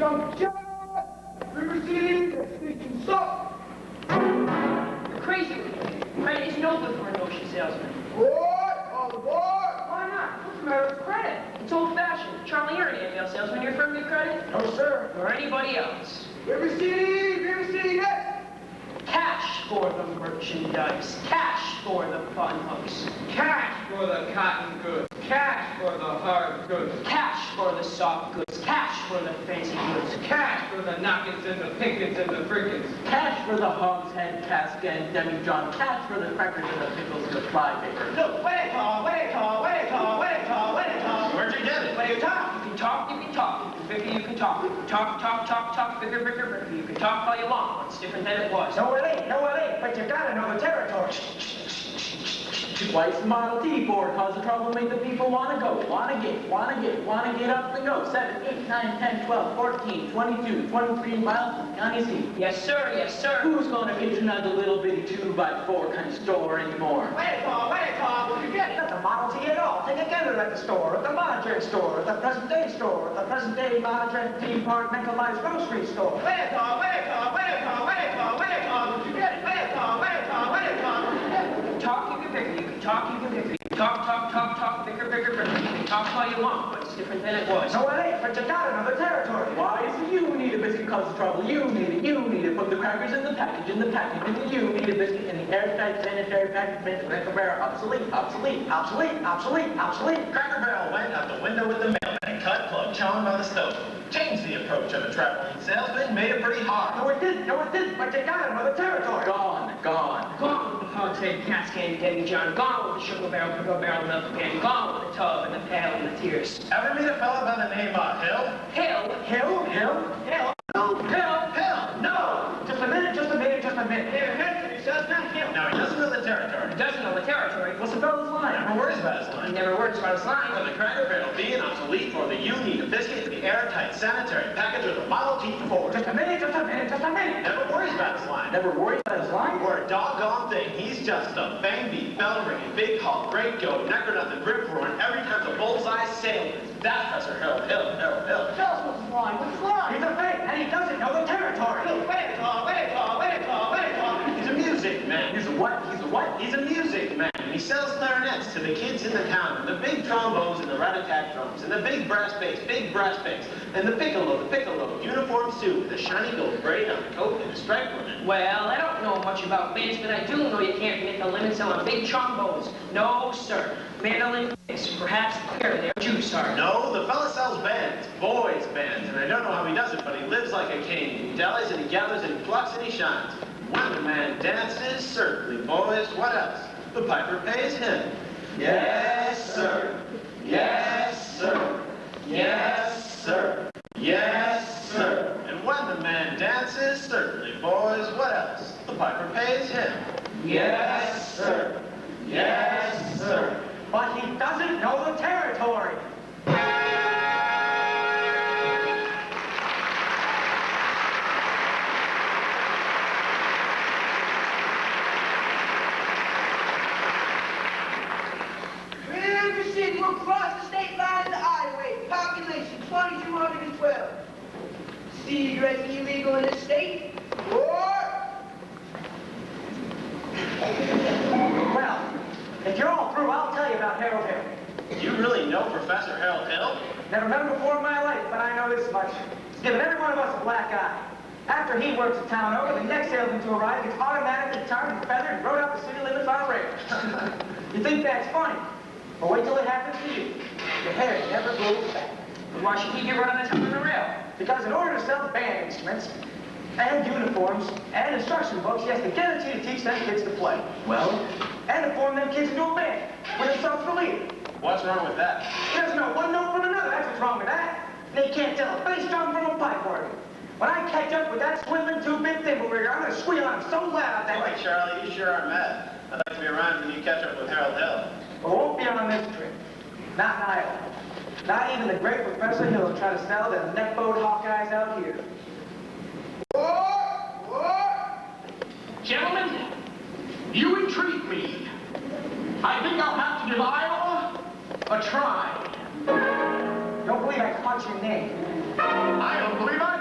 Jump shot! River City, station stop! You're crazy with me. Credit is no good for a notion salesman. What? All aboard! Why not? What's the matter with credit? It's old-fashioned. Charlie, you're an AML salesman. Your firm get credit? No, sir. Or anybody else. River City, next! Cash for the merchandise. Cash for the fun hooks. Cash for the cotton goods. Cash for the hard goods. Cash for the soft goods. Cash for the fancy goods. Cash for the knockins and the pickets and the frickets. Cash for the hogshead, cask and demijohn. Cash for the crackers and the pickles and the flypaper. Look, wait, Paul. Where'd you get it? What are you talking? You can talk, you can talk. You can figure, you can talk. Talk, figure. You can talk all you want, but it's different than it was. No, it ain't, but you gotta know the territory. Twice the Model T Ford cause the trouble, make the people wanna go, wanna get up and go. 7, 8, 9, 10, 12, 14, 22, 23 miles from County Seat. Yes, sir, yes, sir. Who's gonna patronize a little bitty 2x4 kind of store anymore? Wait, Paul, what you get? Not the Model T at all. Take a gander at the store, at the monetary store, at the present-day store, at the present-day monetary departmentalized grocery store. Wait, Paul, what you get? Wait, Paul, what you get? Talk, you can figure. You can talk, you can figure. You can talk, figure. You can talk all you want, but it's different than it was. No, it ain't, but you gotta know the territory. Why is it you need a biscuit cause the trouble? You need it. Put the crackers in the package, and you need a biscuit in the airtight sanitary package made to Cracker Barrel. Obsolete. Cracker Barrel went out the window with the mailman, cut, plug, chowing by the stove. Changed the approach of a traveling salesman, made it pretty hard. No, it didn't, but you gotta know the territory. Gone. Gone with the hogshead, cask and demijohn. Gone with the sugar barrel, pickle barrel, milk can. Gone with the tub and the pail and the tears. Ever meet a fella by the name of Hill? Hill? No! Just a minute. Here, he says not Hill. Now, he doesn't know the territory. He doesn't know the territory. What's the fellow's line? Never worries about his He line. never works about his For line. the Cracker Barrel being obsolete, or the you need a biscuit in the airtight sanitary package of the Model T Ford. Just a minute. Never worries about his line. Never worried about his line? For a doggone thing, he's just a bang beat, bell ringing, big haul, great go, necker nothing, rip roaring, every time's a bullseye salesman. That's Professor Hill. Tell us what's his line. He's a fake, and he doesn't know the territory. Look, wait, Paul. He's a music man. He's a what? He's a music man. And he sells clarinets to the kids in the town, and the big trombones and the rat-a-tat drums, and the big brass bass, and the piccolo, uniform suit with a shiny gold braid on the coat and a striped one. Well, I don't know much about bands, but I do know you can't make a living selling big trombones. No, sir. Mandolin is perhaps clear they're juice hard. No, the fella sells bands, boys bands, and I don't know how he does it, but he lives like a king. He dallies and he gathers and he plucks and he shines. When the man dances, certainly, boys, what else? The piper pays him. Yes, sir. Yes, sir. Yes, sir. Yes, sir. And when the man dances, certainly, boys, what else? The piper pays him. Yes, sir. Yes, sir. But he doesn't know the territory. River City will cross the state line of the highway. Population 2,212. Cigarettes illegal in this state? What? Well, if you're all through, I'll tell you about Harold Hill. You really know Professor Harold Hill? Never met him before in my life, but I know this much. He's given every one of us a black eye. After he works the town over, the next salesman to arrive gets automatically turned and feathered and rode out the city limits on a rail. You think that's funny? But wait till it happens to you. Your hair never grows back. But why should he get run on the top of the rail? Because in order to sell band instruments, and uniforms, and instruction books, he has to guarantee to teach them kids to play. Well, And to form them kids into a band, with himself the leader. What's wrong with that? He doesn't know one note from another, that's what's wrong with that. They can't tell a bass drum from a pipe organ. When I catch up with that swindling two-bit thimble rigger, I'm gonna squeal on him so loud that... Boy, Charlie, you sure are mad. I'd like to be around when you catch up with Harold Hill. But won't be on this trip. Not in Iowa. Not even the great Professor Hill will try to sell them neckbowed Hawkeyes out here. Gentlemen, you intrigue me. I think I'll have to give Iowa a try. Don't believe I caught your name. I don't believe I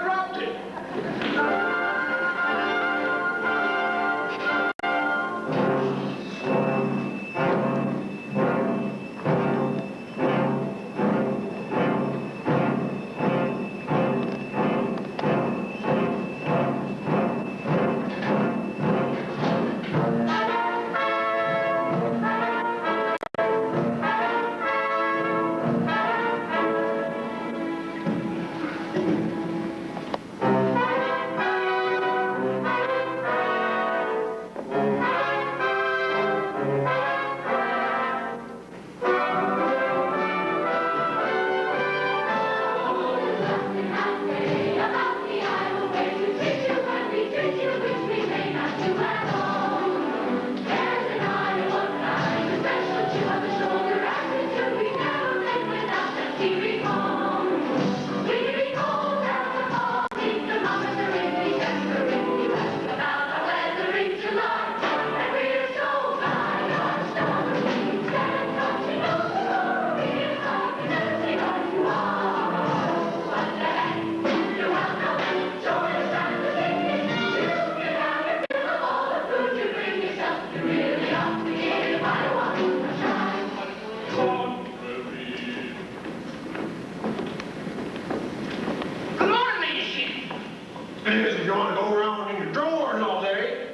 If you want to go around in your drawers all day.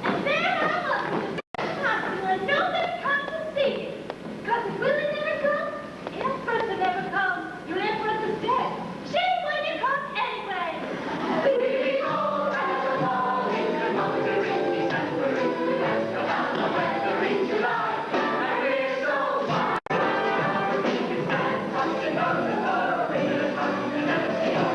And there I was. Nobody comes to see me. Because if Willie never comes, Empress will never come. Your Empress is dead. She wouldn't come anyway. We go round the wall in the motor in December. Let's go down the weather in July. And we're so far. We can stand something on the floor. We're something else we don't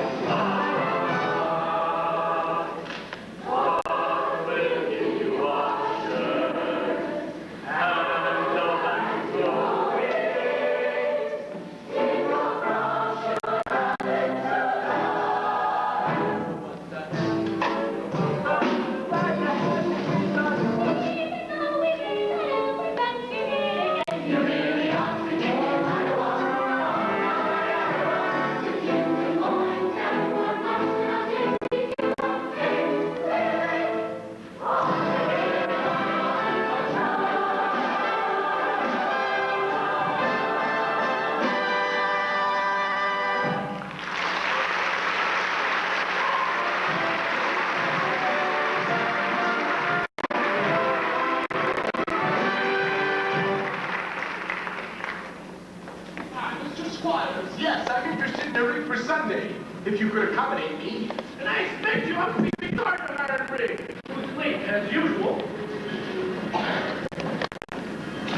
Yes, I'm interested in a rig for Sunday, if you could accommodate me. And I expect you up to be big hard on our rig. Who's late, as usual.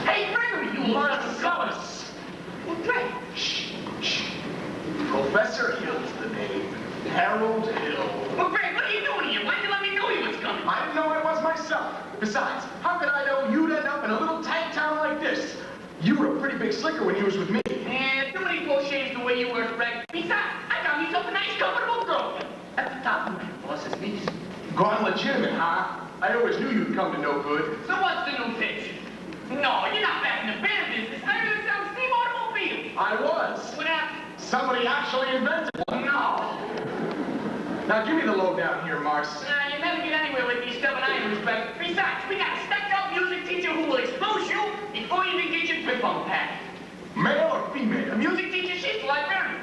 Hey, Gregory, you Marcellus! Well, Greg. Shh. Professor Hill's the name. Harold Hill. Well, Greg, what are you doing here? Why'd you let me know he was coming? I didn't know I was myself. Besides, how could I know you'd end up in a little tight town like this? You were a pretty big slicker when you was with me. And too many close shaves the way you were, Greg. Besides, I got myself a nice, comfortable girlfriend. At the top of my boss's niece. Gone legitimate, huh? I always knew you'd come to no good. So what's the new pitch? No, you're not back in the band business. I'm gonna sell steam automobiles. I was. What happened? Somebody actually invented one. No. Now give me the lowdown here, Mars. Nah, you never get anywhere with these stubborn irons, Greg. Besides, we got a stuck-up music teacher who will expose you before you can get your grip on pat. Male or female? The music teacher, she's a librarian.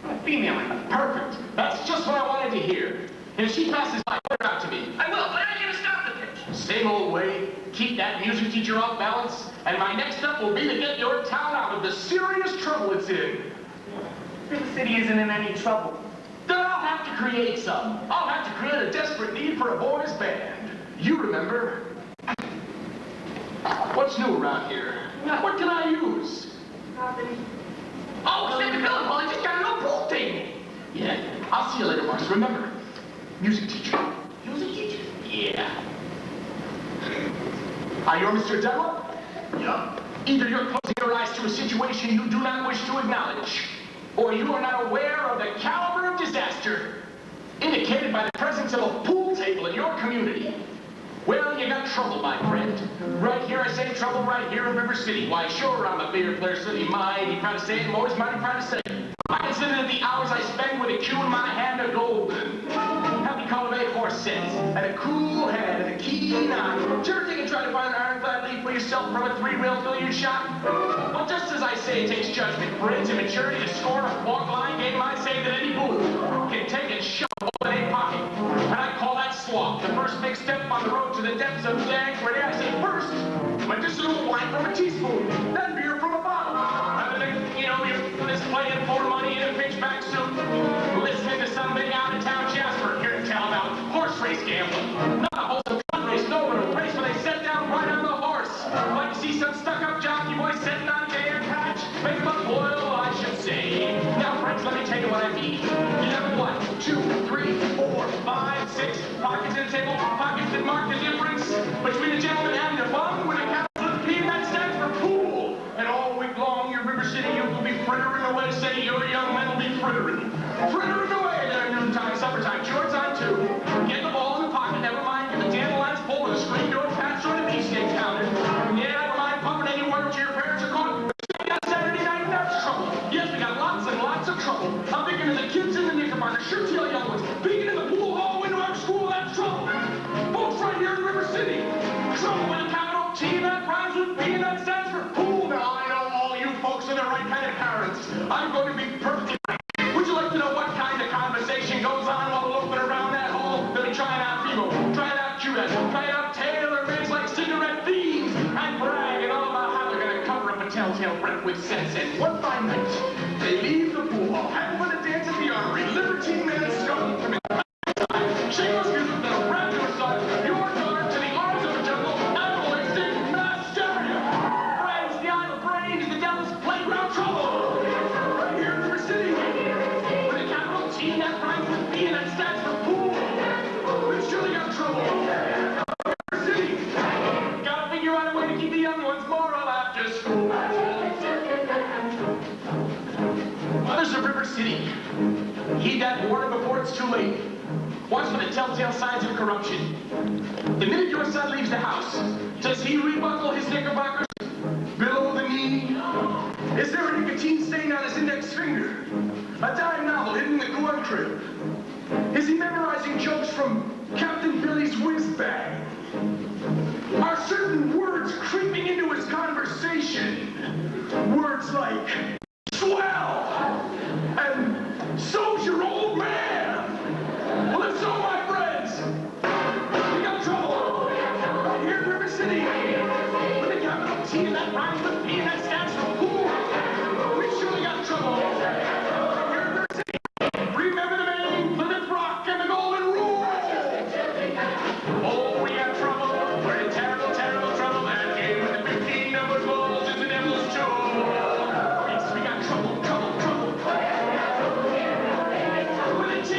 A female, I mean. Perfect. That's just what I wanted to hear. And if she passes by, put her out to me. I will, but I'm gonna stop the pitch. Same old way. Keep that music teacher off balance. And my next step will be to get your town out of the serious trouble it's in. River City isn't in any trouble. Then I'll have to create some. I'll have to create a desperate need for a boys' band. You remember? What's new around here? What can I use? Nothing. Oh, Mr. Philip, well, I just got a new pool table. Yeah. I'll see you later, Mars. Remember, music teacher. Music teacher? Yeah. Are you Mr. Dunlop? Yup. Either you're closing your eyes to a situation you do not wish to acknowledge, or you are not aware of the caliber of disaster indicated by the presence of a pool table in your community. Well, you got trouble, my friend. Right here, I say trouble right here in River City. Why, sure, I'm a bigger player city. Mighty proud to say it, I'm always mighty proud to say it. I consider that the hours I spend with a cue in my hand are golden. Have the color of a horse sense, and a cool head, and a keen eye. Did you ever think of trying to find an ironclad lead for yourself from a three-rail billiard shot? Well, just as I say it takes judgment, brains, and maturity to score a walk-line game, I say that any bull can take and shove a in a pocket. And I call that swap, the first big step on the road to the depths of Dagworthy. I say first, medicinal wine from a teaspoon, then beer from a bottle. And then, you know, you're just playing for money in a pitchback suit, listening to some big out-of-town Jasper here to tell about horse race gambling. Not a wholesome gun race, no, but a race where they set down right on the horse. Like to see some stuck-up jockey boy sitting on a air patch, make him a boil, I should say. Now, friends, let me tell you what I mean. You have 1, 2, 3, 4, 5, 6 pockets in the table, pockets that mark the difference between a gentleman having a bum with a capital P, and that stands for pool. And all week long, your River City youth will be frittering away, say your young men will be frittering. Frittering away there noontime, suppertime, shorts on too. Get the ball in the pocket, never mind, get the dandelions full with a screen door patch or the beefsteak counted. Yeah, never mind pumping any water to your parents are caught. We got Saturday night, that's trouble. Yes, we got lots and lots of trouble. I'm thinking of the kids in the Knickerbocker, sure tell young ones, being in the pool hall window after school, that's trouble. Folks right here in River City. Trouble with a capital T that rhymes with P and that stands for pool. Now I know all you folks are the right kind of parents. I'm going to be perfectly right. Would you like to know what kind of conversation goes on Mothers of River City, heed that warning before it's too late. Watch for the telltale signs of corruption. The minute your son leaves the house, does he rebuckle his knickerbockers below the knee? Is there a nicotine stain on his index finger? A dime novel hidden in the glove crib? Is he memorizing jokes from Captain Billy's whiz bag? Are certain words creeping into his conversation? Words like swell and so's your old man. Well, if so, my friends, we got trouble here in River City. With a capital T and that rhymes with P and that stands for pool. We surely got trouble here in River City. Remember the name, Plymouth Rock, and the Golden Rule. Oh, we have trouble. We're in terrible, terrible trouble. And in with the 15 numbered balls is the devil's tool. Yes, we got trouble, trouble, trouble. With a T.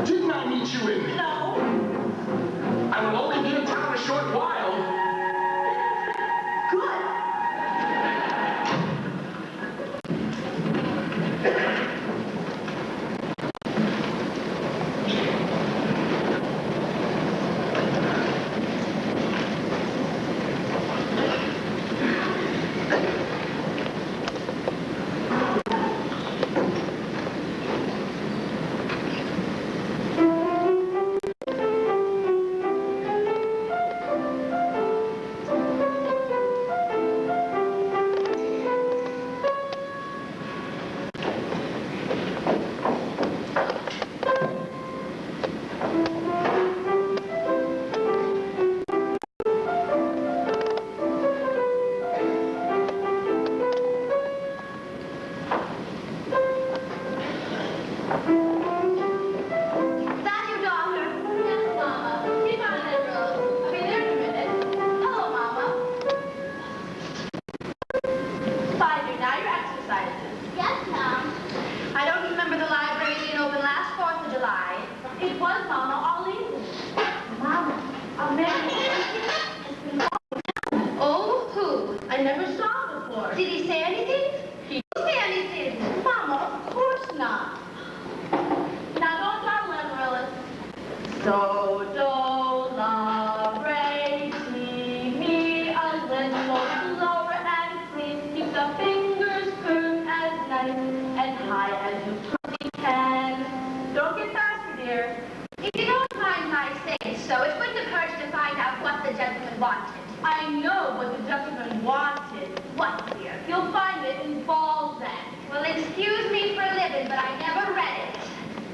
Didn't I meet you in? No. I will only be in town a short while. Good. That's your daughter? Yes, Mama. Keep on that road. I'll be there in a minute. Hello, Mama. 5 now, your exercises. Yes, Mom. I don't remember the library being open last 4th of July. It was, Mama, all evening. Mama, a man has been walking down. Oh, who? I never saw him before. Did he say anything? He didn't say anything. Mama, of course not. Now don't start Amaryllis. So do la re mi a little slower and please keep the fingers firm as nice and high as you possibly can. Don't get faster, dear. If you don't mind my saying so, it wouldn't have hurt to find out what the gentleman wanted. I know what the gentleman wanted. What, dear? You'll find it in Balzac. Well, excuse me for a living, but I never read it.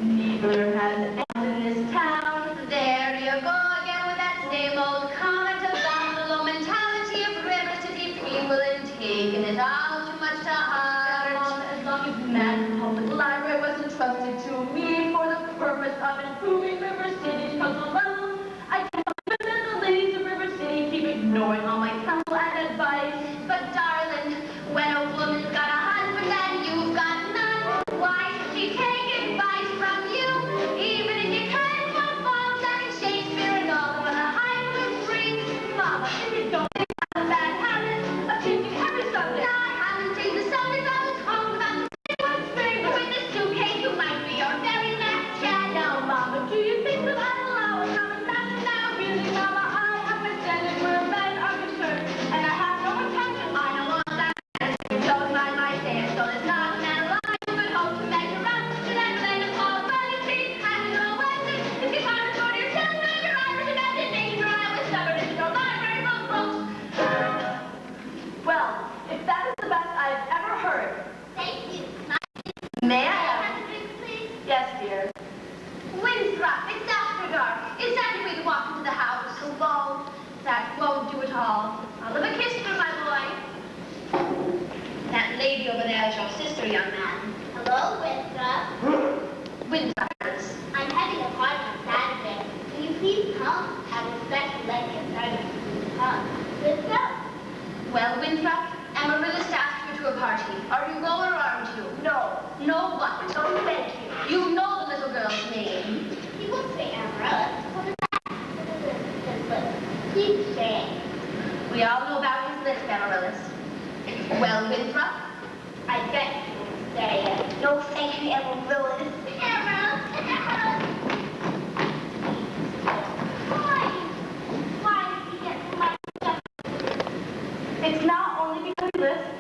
Neither has anyone in this town. There you go again with that same old comment about the low mentality of River City people and taking it all too much to heart. Mom, as long as Man's Public Library was entrusted to me for the purpose of improving River City's cultural alone, I cannot prevent the ladies of River City keep ignoring all my counsel and advice. But darling, when a woman's got a husband and you've got none, why should she take advice from you? Even if you can't quote Balzac and Shakespeare and all of the Highland breeds. Mama, if you don't think I have a bad habit of teaching every subject. I Winthrop, it's after dark. Is that your way to walk into the house alone? That won't do at all. I'll have a kiss for my boy. That lady over there is your sister, young man. Hello, Winthrop. Winthrop. I'm having a party on Saturday. Will you please come? I will special let you come. Winthrop? Well, Winthrop, Amaryllis asked you to a party. Are you going or aren't you? No. No what? No, thank you. You know the little girl's name. He will say Amaryllis. What is that? Please say. We all know about his list, Amaryllis. Well, Winthrop? I bet you will say it. No, thank you, Amaryllis. Amaryllis. Why did he get so much stuff? It's not only because he lists.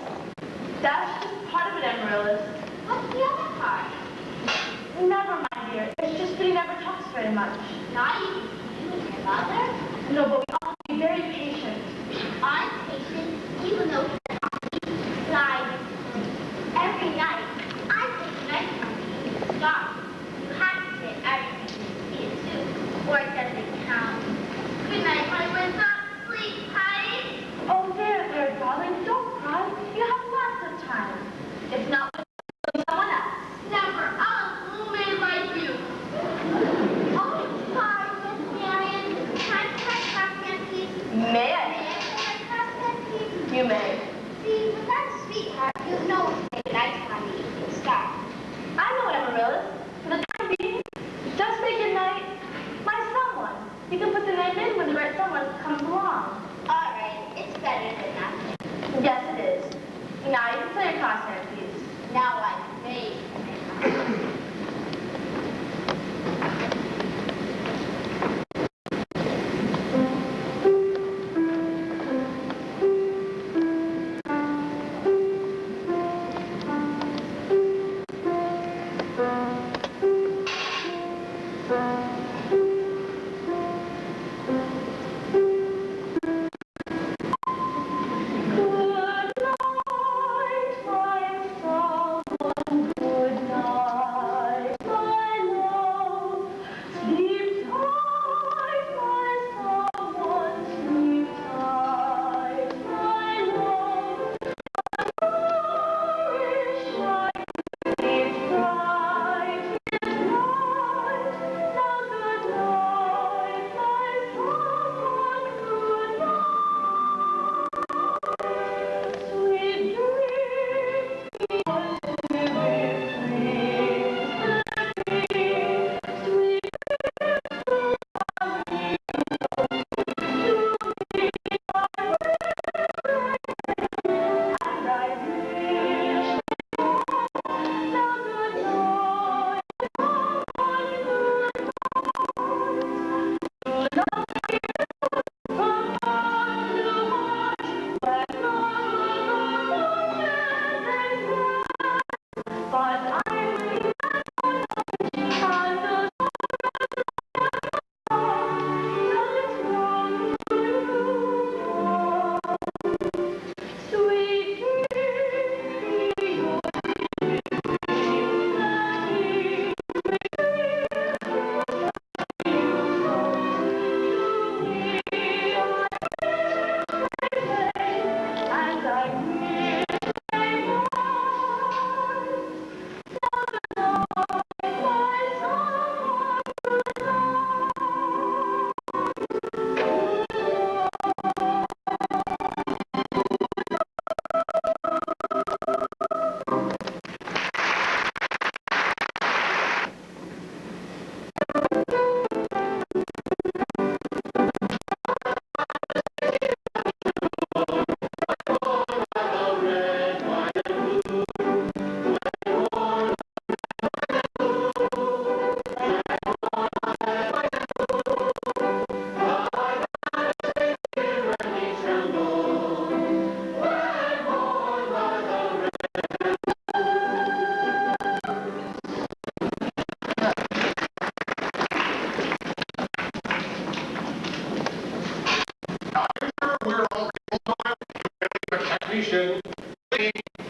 That's just part of it, Amaryllis. What's the other part? Never mind, dear. It's just that he never talks very much. Not even you and your mother? No, but we all have to be very patient. I'm patient, even though he lies every night. I think nighttime is stop. You have to say everything to see it too, or it doesn't count. Good night, my Winthrop. Sleep tight. Oh, there, darling. Don't cry. You have lots of time. If not, with someone else. Never. I'm a little man like you. Oh, sorry, Miss Marion. Can I put my classmate, please? May I? May I put my classmate, please? You may. See, with that sweetheart, you know it's a nighttime evening stop. I know it, Amaryllis. For the time being, just say goodnight. My someone. You can put the name in when the right someone comes along. All right, it's better than nothing. Yes, it is. Now you can say your consonant, please. Now I'm made. technician,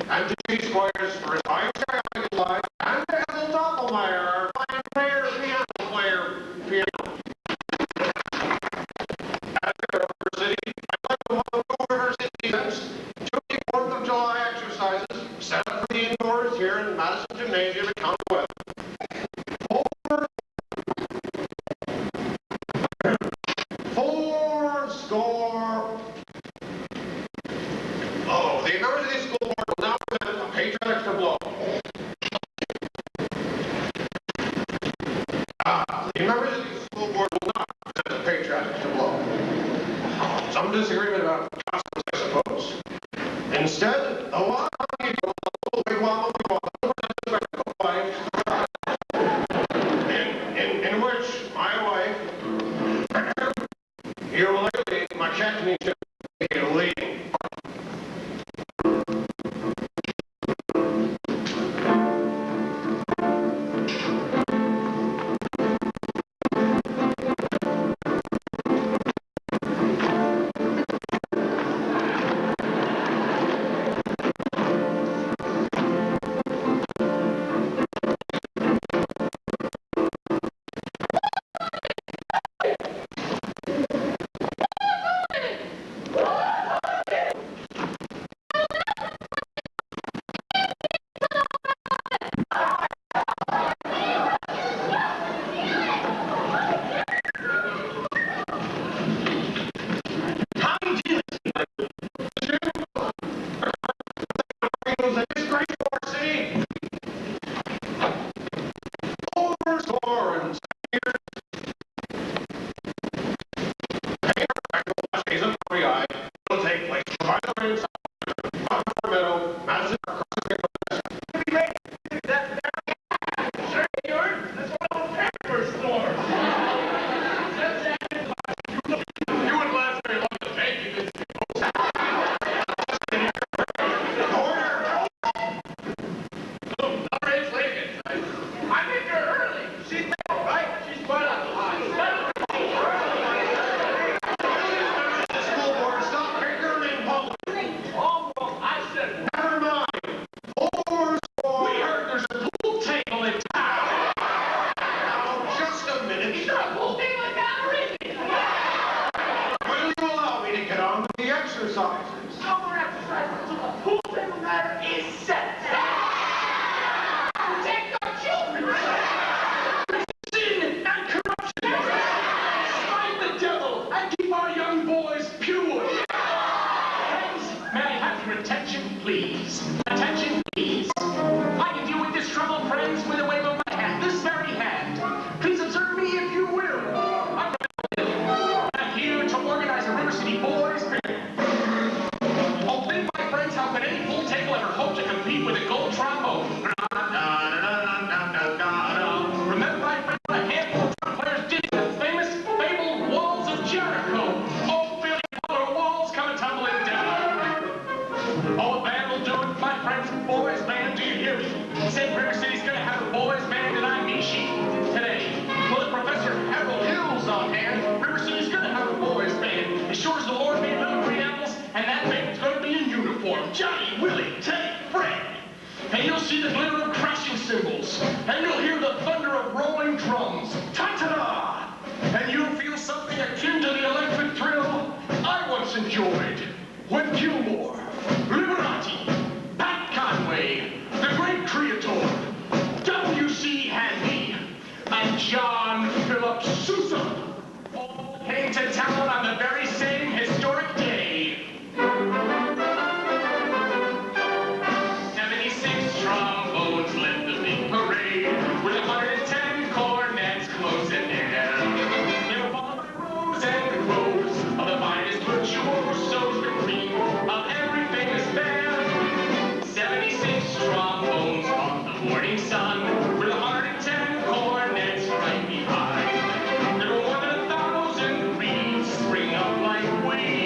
and to these squares for his fine life, and Ethel Doppelmayr, our fine player, piano player. board will not send the pay traffic to blow. Some disagreement about costumes, I suppose. Instead, the one in which my wife, your lady, my Catholic, is leading. Spring up like weeds.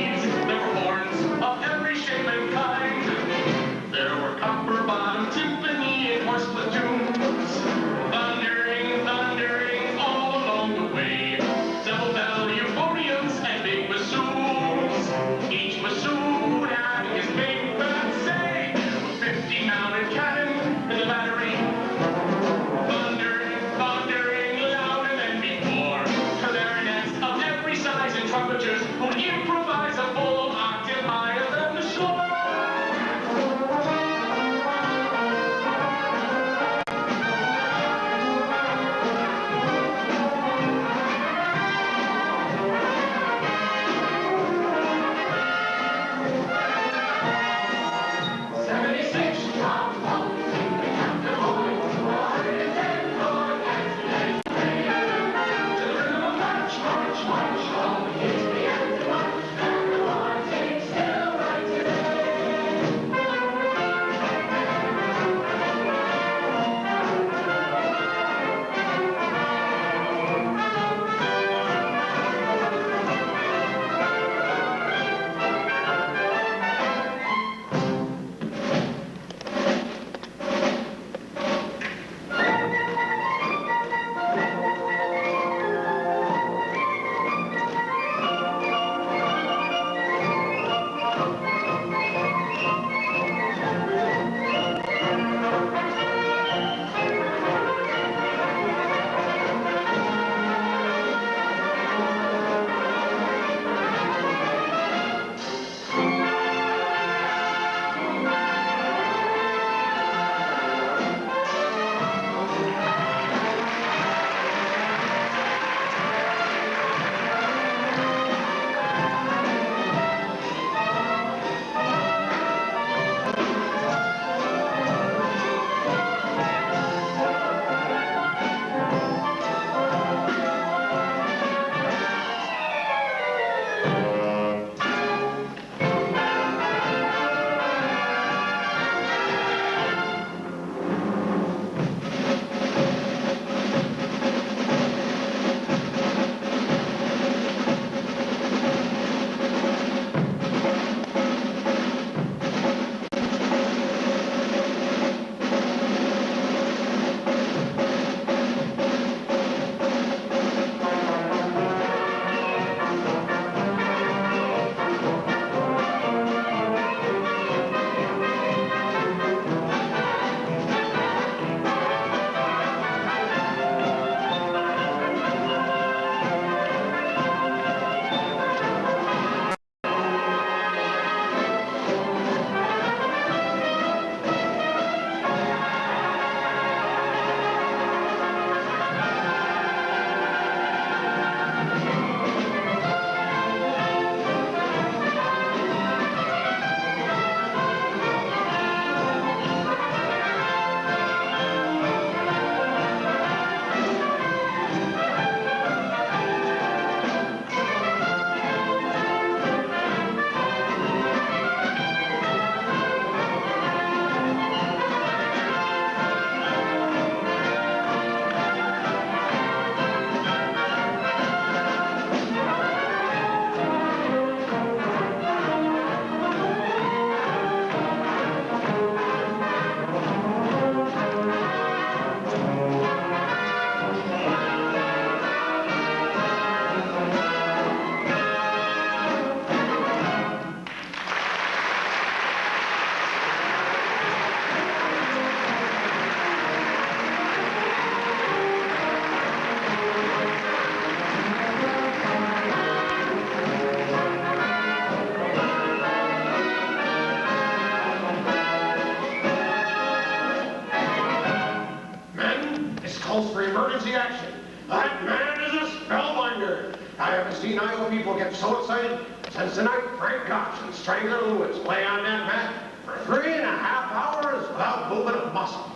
I haven't seen Iowa people get so excited since the night Frank Koch and Strangler Lewis lay on that mat for 3.5 hours without moving a muscle.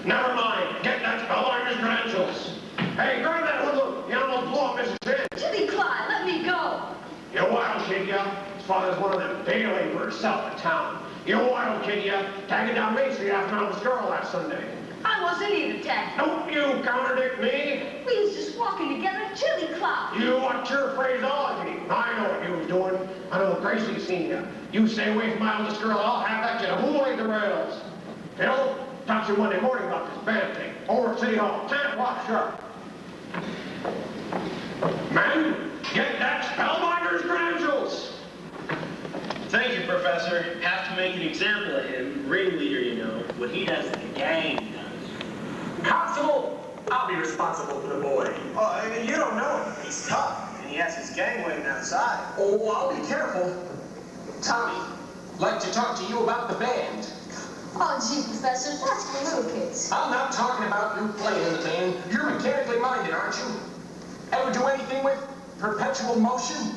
Never mind, get that spellbinder's credentials. Hey, grab that hoodlum. You almost blow up Mrs. Finn. Jimmy Clyde, let me go. You wild kid, ya. His father's one of them day laborers south of town. You wild kid, ya. Tagging down Main Street after I was a girl last Sunday. I wasn't even tagged. Don't you contradict me. We was just walking together, Jimmy Clyde. You watch your phraseology. I know what you was doing. I know Gracie seen you. You stay away from my oldest girl, I'll have that kid a hooling the rails. Phil, talk to you Monday morning about this band thing. Over at City Hall, 10 o'clock sharp. Man, get that spellbinder's credentials. Thank you, Professor. Have to make an example of him. Ring leader, you know. What he does, the gang does. Constable, I'll be responsible for the boy. Oh, you don't know him. He's tough, and he has his gang waiting outside. Oh, I'll be careful. Tommy, like to talk to you about the band. Oh, gee, Professor, that's for little kids. I'm not talking about you playing in the band. You're mechanically minded, aren't you? Ever do anything with perpetual motion?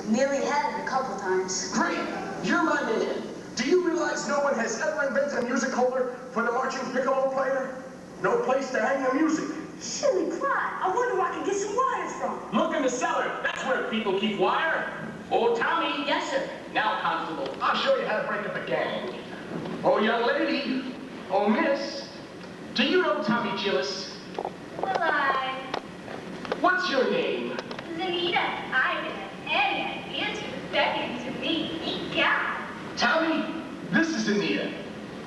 Nearly had it a couple times. Great! You're my man. Do you realize no one has ever invented a music holder for the marching piccolo player? No place to hang the music. Jimmy Clyde, I wonder where I can get some wires from. Look in the cellar. That's where people keep wire. Oh, Tommy. Yes, sir. Now, Constable, I'll show you how to break up a gang. Oh, young lady. Oh, miss. Do you know Tommy Gillis? Well, What's your name? Zanita, I didn't have any idea to beckon to me. Egad. Tommy, this is Anita.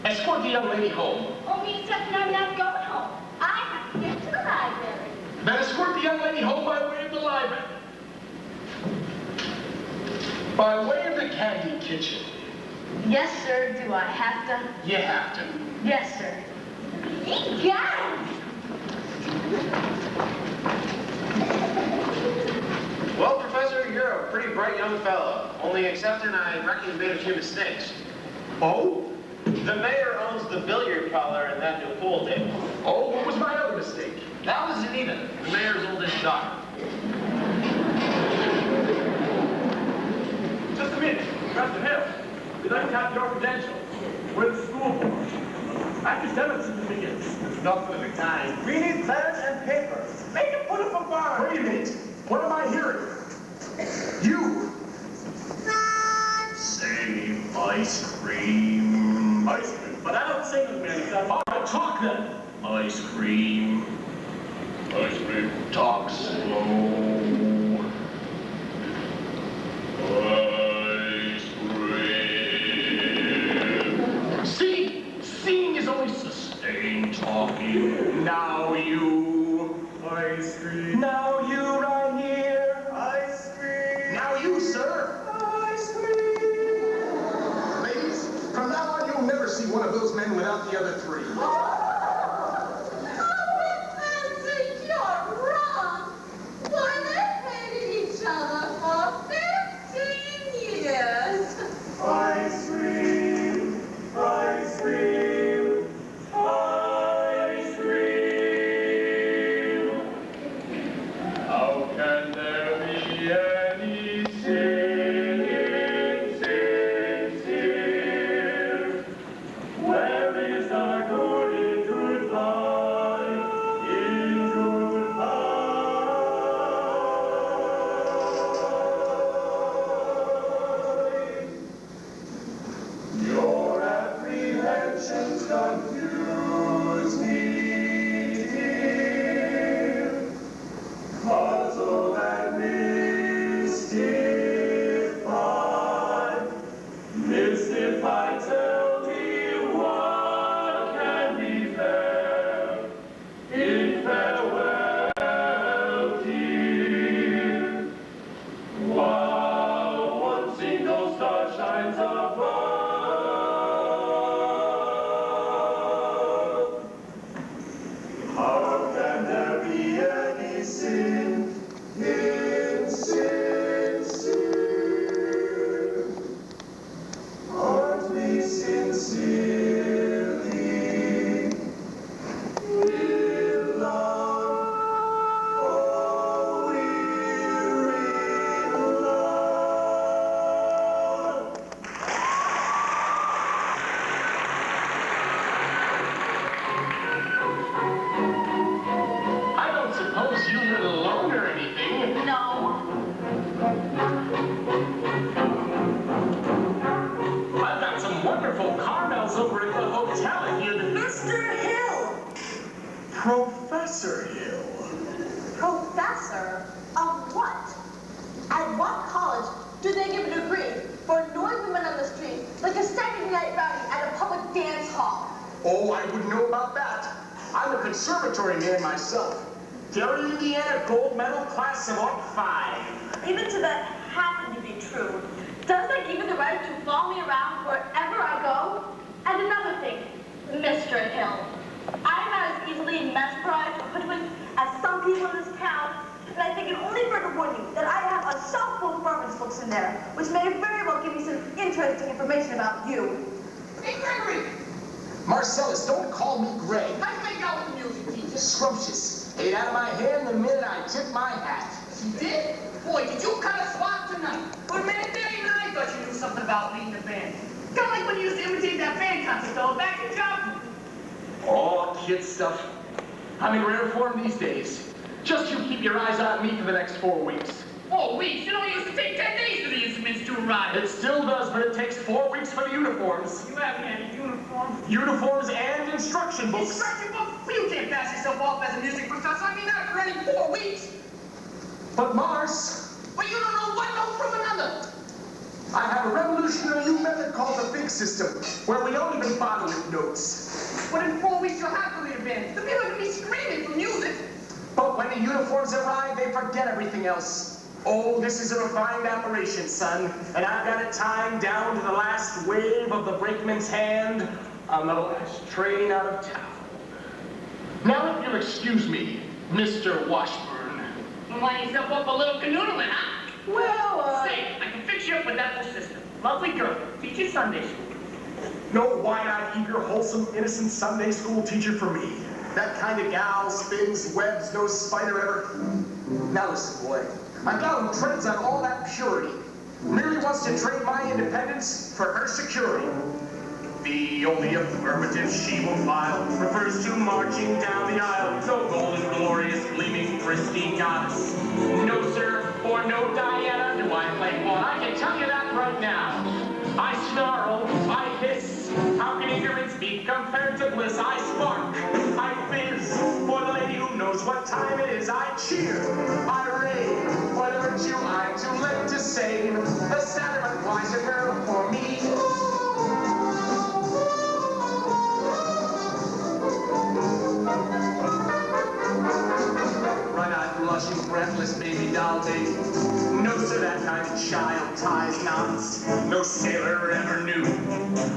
Escort the young lady home. Only except when I'm not going home. I have to get to the library. Then escort the young lady home by way of the library. By way of the candy kitchen. Yes, sir. Do I have to? You have to. Yes, sir. Egad. Well, Professor, you're a pretty bright young fellow. Only excepting I reckon you made a few mistakes. Oh? The mayor owns the billiard parlor and that new pool table. Oh, what was my other mistake? That was Anita, the mayor's oldest daughter. Just a minute. Professor Hill, we'd like to have your credentials. We're the school board. Academic certificates. There's nothing of the kind. We need pens and paper. Make it put up a bar. Wait a minute. What am I hearing? You. Say ice cream. Ice cream. But I don't sing with me. All right, talk then. Ice cream. Ice cream. Talk slow. Ice cream. See? Seeing is only sustained talking. Now you. Ice cream. Now you right here. Ice cream. Now you, sir. Ice cream. Ladies, from now on you'll never see one of those men without the other three. Professor, you're wrong. Why, they've hated each other for 15 years. Ice cream. Ice cream. Ice cream. How can there be any singing here? Where is our good Oh, I wouldn't know about that. I'm a conservatory man myself. Gary, Indiana, gold medal, class of 05. Even to that happen to be true, does that give you the right to follow me around wherever I go? And another thing, Mr. Hill, I'm not as easily mesmerized or hoodwinked as some people in this town, and I think it only fair to warn you that I have a shelf full of reference books in there, which may very well give you some interesting information about you. Hey, Gregory! Marcellus, don't call me Greg. How'd you make out with the music teacher? Scrumptious. Ate out of my hand the minute I tipped my hat. She did? Boy, did you cut a swap tonight? For a minute there, even I thought you knew something about leading the band. Kind of like when you used to imitate that band concert fellow back in Joplin. Oh, kid stuff. I'm in rare form these days. Just you keep your eyes on me for the next 4 weeks. 4 weeks? It only used to take 10 days for the instruments to arrive. It still does, but it takes 4 weeks for the uniforms. You haven't had a uniform. Uniforms and instruction books. Instruction book? Well, you can't pass yourself off as a music professor. I mean, not for any 4 weeks. But Mars, But you don't know one note from another. I have a revolutionary new method called the Big System, where we don't even bother with notes. But in 4 weeks, you'll have to lead a band. The people are going to be screaming for music. But when the uniforms arrive, they forget everything else. Oh, this is a refined operation, son, and I've got it timed down to the last wave of the brakeman's hand on the last train out of town. Now, if you'll excuse me, Mr. Washburn. Line yourself up a little canoodling, huh? Well, Say, I can fix you up with that whole system. Lovely girl. Teaches Sunday school. No wide-eyed, eager, wholesome, innocent Sunday school teacher for me. That kind of gal spins webs no spider ever. Now listen, boy. A gal who treads on all that purity merely wants to trade my independence for her security. The only affirmative she will file refers to marching down the aisle. No golden, glorious, gleaming, pristine goddess. No, sir, or no Diana do I play ball. I can tell you that right now. I snarl, I hiss. How can ignorance be compared to bliss? I spark, I fizz. For the lady who knows what time it is, I cheer, I rave. For the virtue I'm too late to save. The sadder and wiser girl for me. Bright-eyed, blushing, breathless baby doll baby. No, sir, that kind of child ties knots. No sailor ever knew.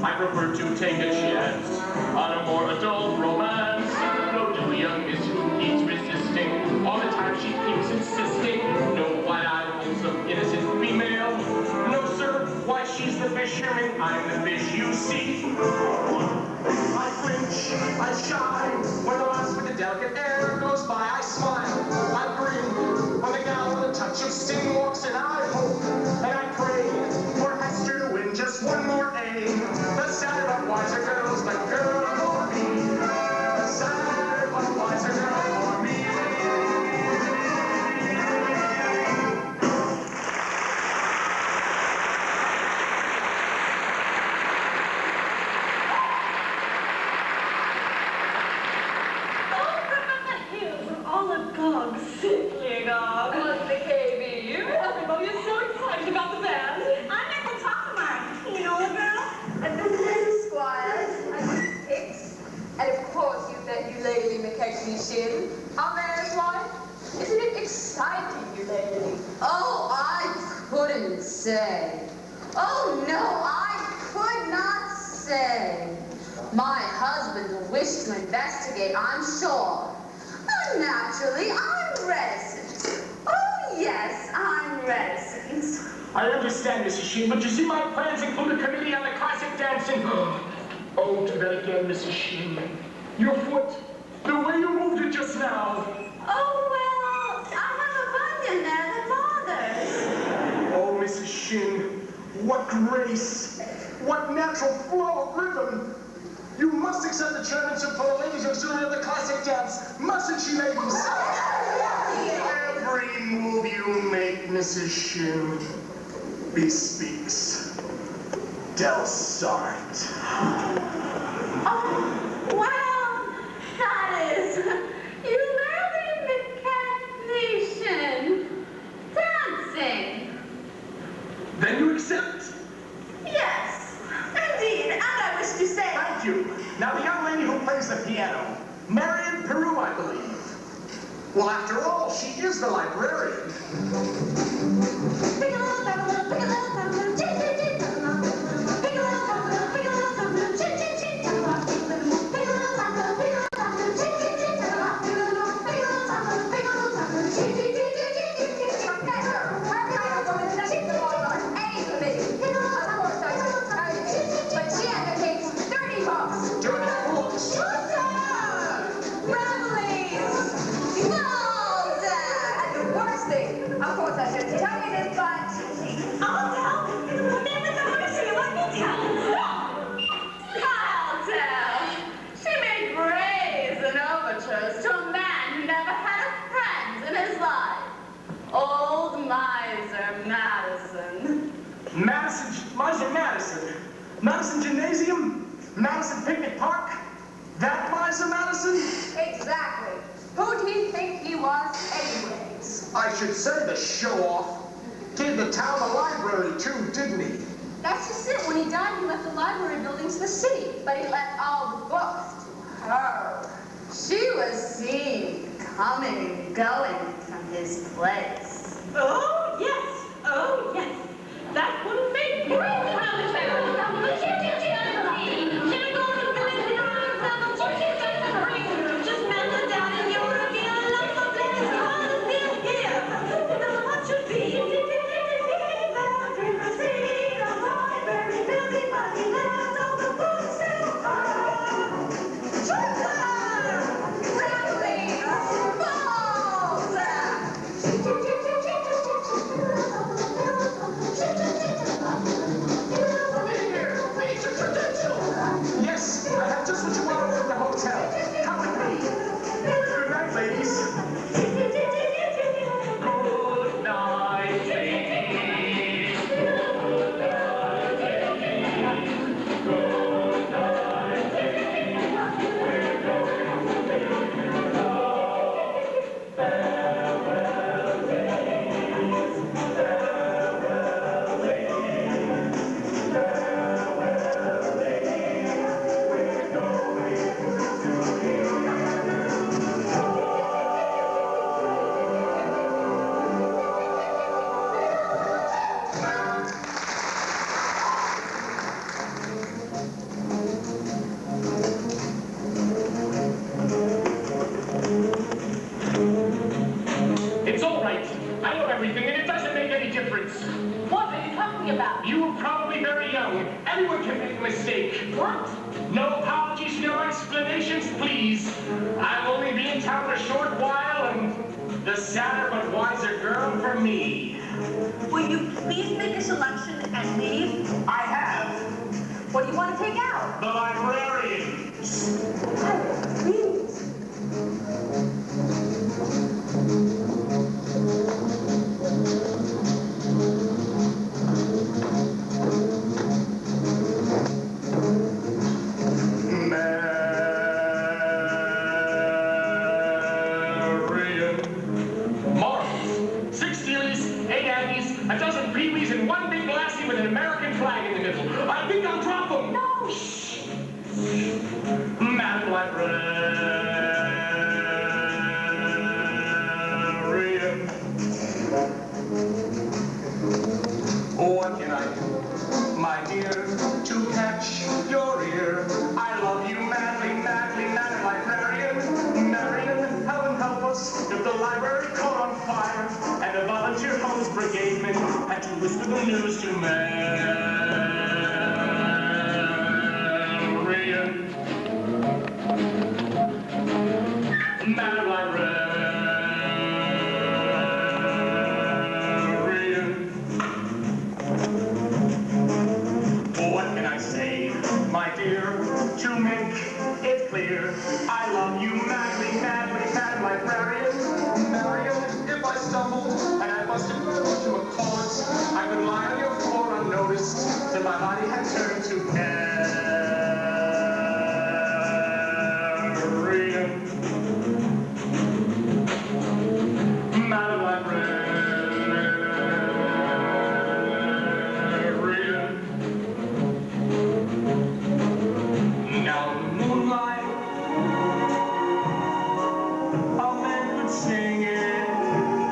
I prefer to take a chance on a more adult romance. No, do young miss who keeps resisting. All the time she keeps insisting. No wide-eyed, wholesome, innocent female. No, sir, why she's the fisherman, I'm the fish you see. I flinch, I shy, when the lass with the delicate air goes by, I smile, I grin, when the gal with a touch of sting walks in, I hope, and I pray, for Hester to win just one more aim. The sadder but wiser girl's the girl for me. The sadder but wiser girl for me. all agog, simply agog. What's the KB? Everybody is so excited about the band. I'm at the top of mine. You know the girl? And Mrs. Squires, and Miss Hicks, and of course you that ukulele McKechnie Shin, our mayor's wife. Isn't it exciting, ukulele? Oh, I couldn't say. Oh, no, I could not say. My husband will wish to investigate, I'm sure. Oh, naturally, I'm reticent. Oh, yes, I'm reticent. I understand, Mrs. Sheen, but you see, my plans include a committee on the classic dancing. Oh, to that again, Mrs. Sheen. Your foot, the way you moved it just now. Oh, well, I have a bunion there that bothers. Oh, Mrs. Sheen, what grace, what natural flow of rhythm. You must accept the chairmanship for the ladies auxiliary of the classic dance, mustn't you, ladies? Every move you make, Mrs. Shin, bespeaks Delsart. Oh, well, that is ukulele McCaffnation. Dancing. Then you accept? Yes, indeed, and I wish to say... Thank you. Now, the young lady is the librarian. Madison Gymnasium? Madison Picnic Park? That Miser Madison? Exactly. Who'd he think he was anyways? I should say the show-off. Gave the town a library too, didn't he? That's just it. When he died, he left the library buildings to the city, but he left all the books to her. She was seen coming and going from his place. Oh, yes. Oh, yes. That would make great You were probably very young. Anyone can make a mistake. What? No apologies, no explanations, please. I'll only be in town a short while, and the sadder but wiser girl for me. Will you please make a selection and leave? I have. What do you want to take out? The librarian. Please. A dozen peewees and one big lassie with an American flag in the middle. I think I'll drop them. No. Shh. Madam Librarian. What can I do, my dear, to catch your ear? I love you madly, madly, Madam Librarian. Marian, heaven help us if the library caught on fire and the volunteer homes brigade men had to whisper the news to Marian. Madam Librarian. What can I say, my dear, to make it clear? I love you madly, madly, Madam Librarian. Marian, if I stumbled and I busted into a cause, I would lie on your floor unnoticed till my body had turned to carrion. Madam Librarian. Now in the moonlight, a man would sing it.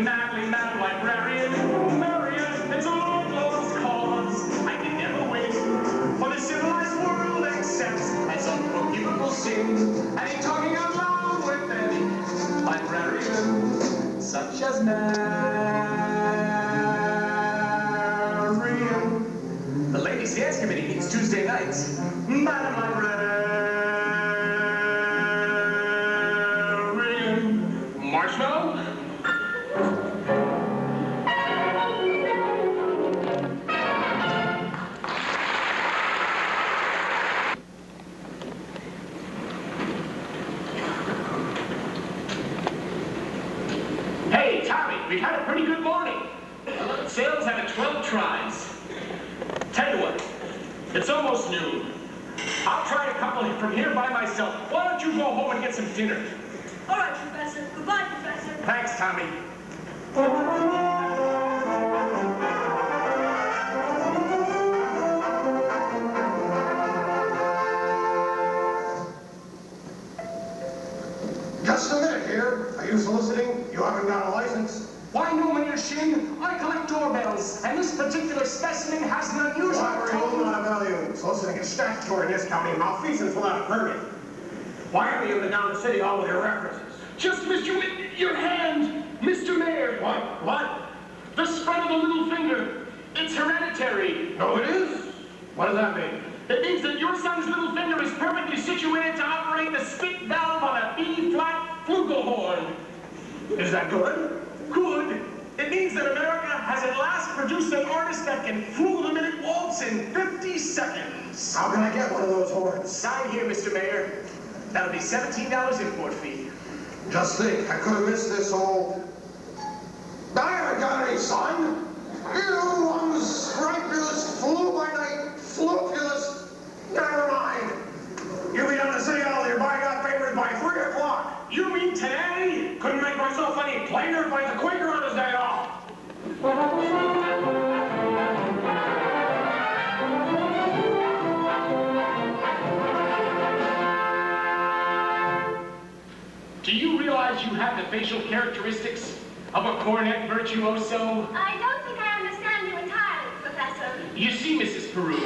madly mad librarian. Marion, it's a long lost cause. I can never win. For the civilized world accepts as unforgivable sin. And in talking out loud with any librarian, such as Marion. The Ladies' Dance Committee meets Tuesday nights. Madam Librarian. Marshmallow? Hey, Tommy, we've had a pretty good morning. Sales have 12 tries. Tell you what, it's almost noon. I'll try a couple from here by myself. Why don't you go home and get some dinner? All right, Professor. Goodbye, Professor. Thanks, Tommy. Just a minute here. Are you soliciting? You haven't got a license. Why, no, Mayor Shin? I collect doorbells, and this particular specimen has an unusual Robbery, tone. not value. Soliciting is statutory in this county. Malfeasance without a permit. Why are you in the down the city hall with your references? Just, your hand, Mr. Mayor. What? The spread of the little finger. It's hereditary. No, it is. What does that mean? It means that your son's little finger is perfectly situated to operate the spit valve on a B-flat flugelhorn. Is that good? Good. It means that America has at last produced an artist that can fool the minute waltz in 50 seconds. How can I get one of those horns? Sign here, Mr. Mayor. That'll be $17 import fee. Just think, I could have missed this whole... I haven't got any son. You, I'm scrupulous, flu-by-night, flupulous. Never mind. You'll be down to City Hall, your by-got papers by 3 o'clock. You mean today? Couldn't make myself any plainer if I had the Quaker on his day off. Do you realize you have the facial characteristics of a cornet virtuoso? I don't think I understand you entirely, Professor. You see, Mrs. Peru,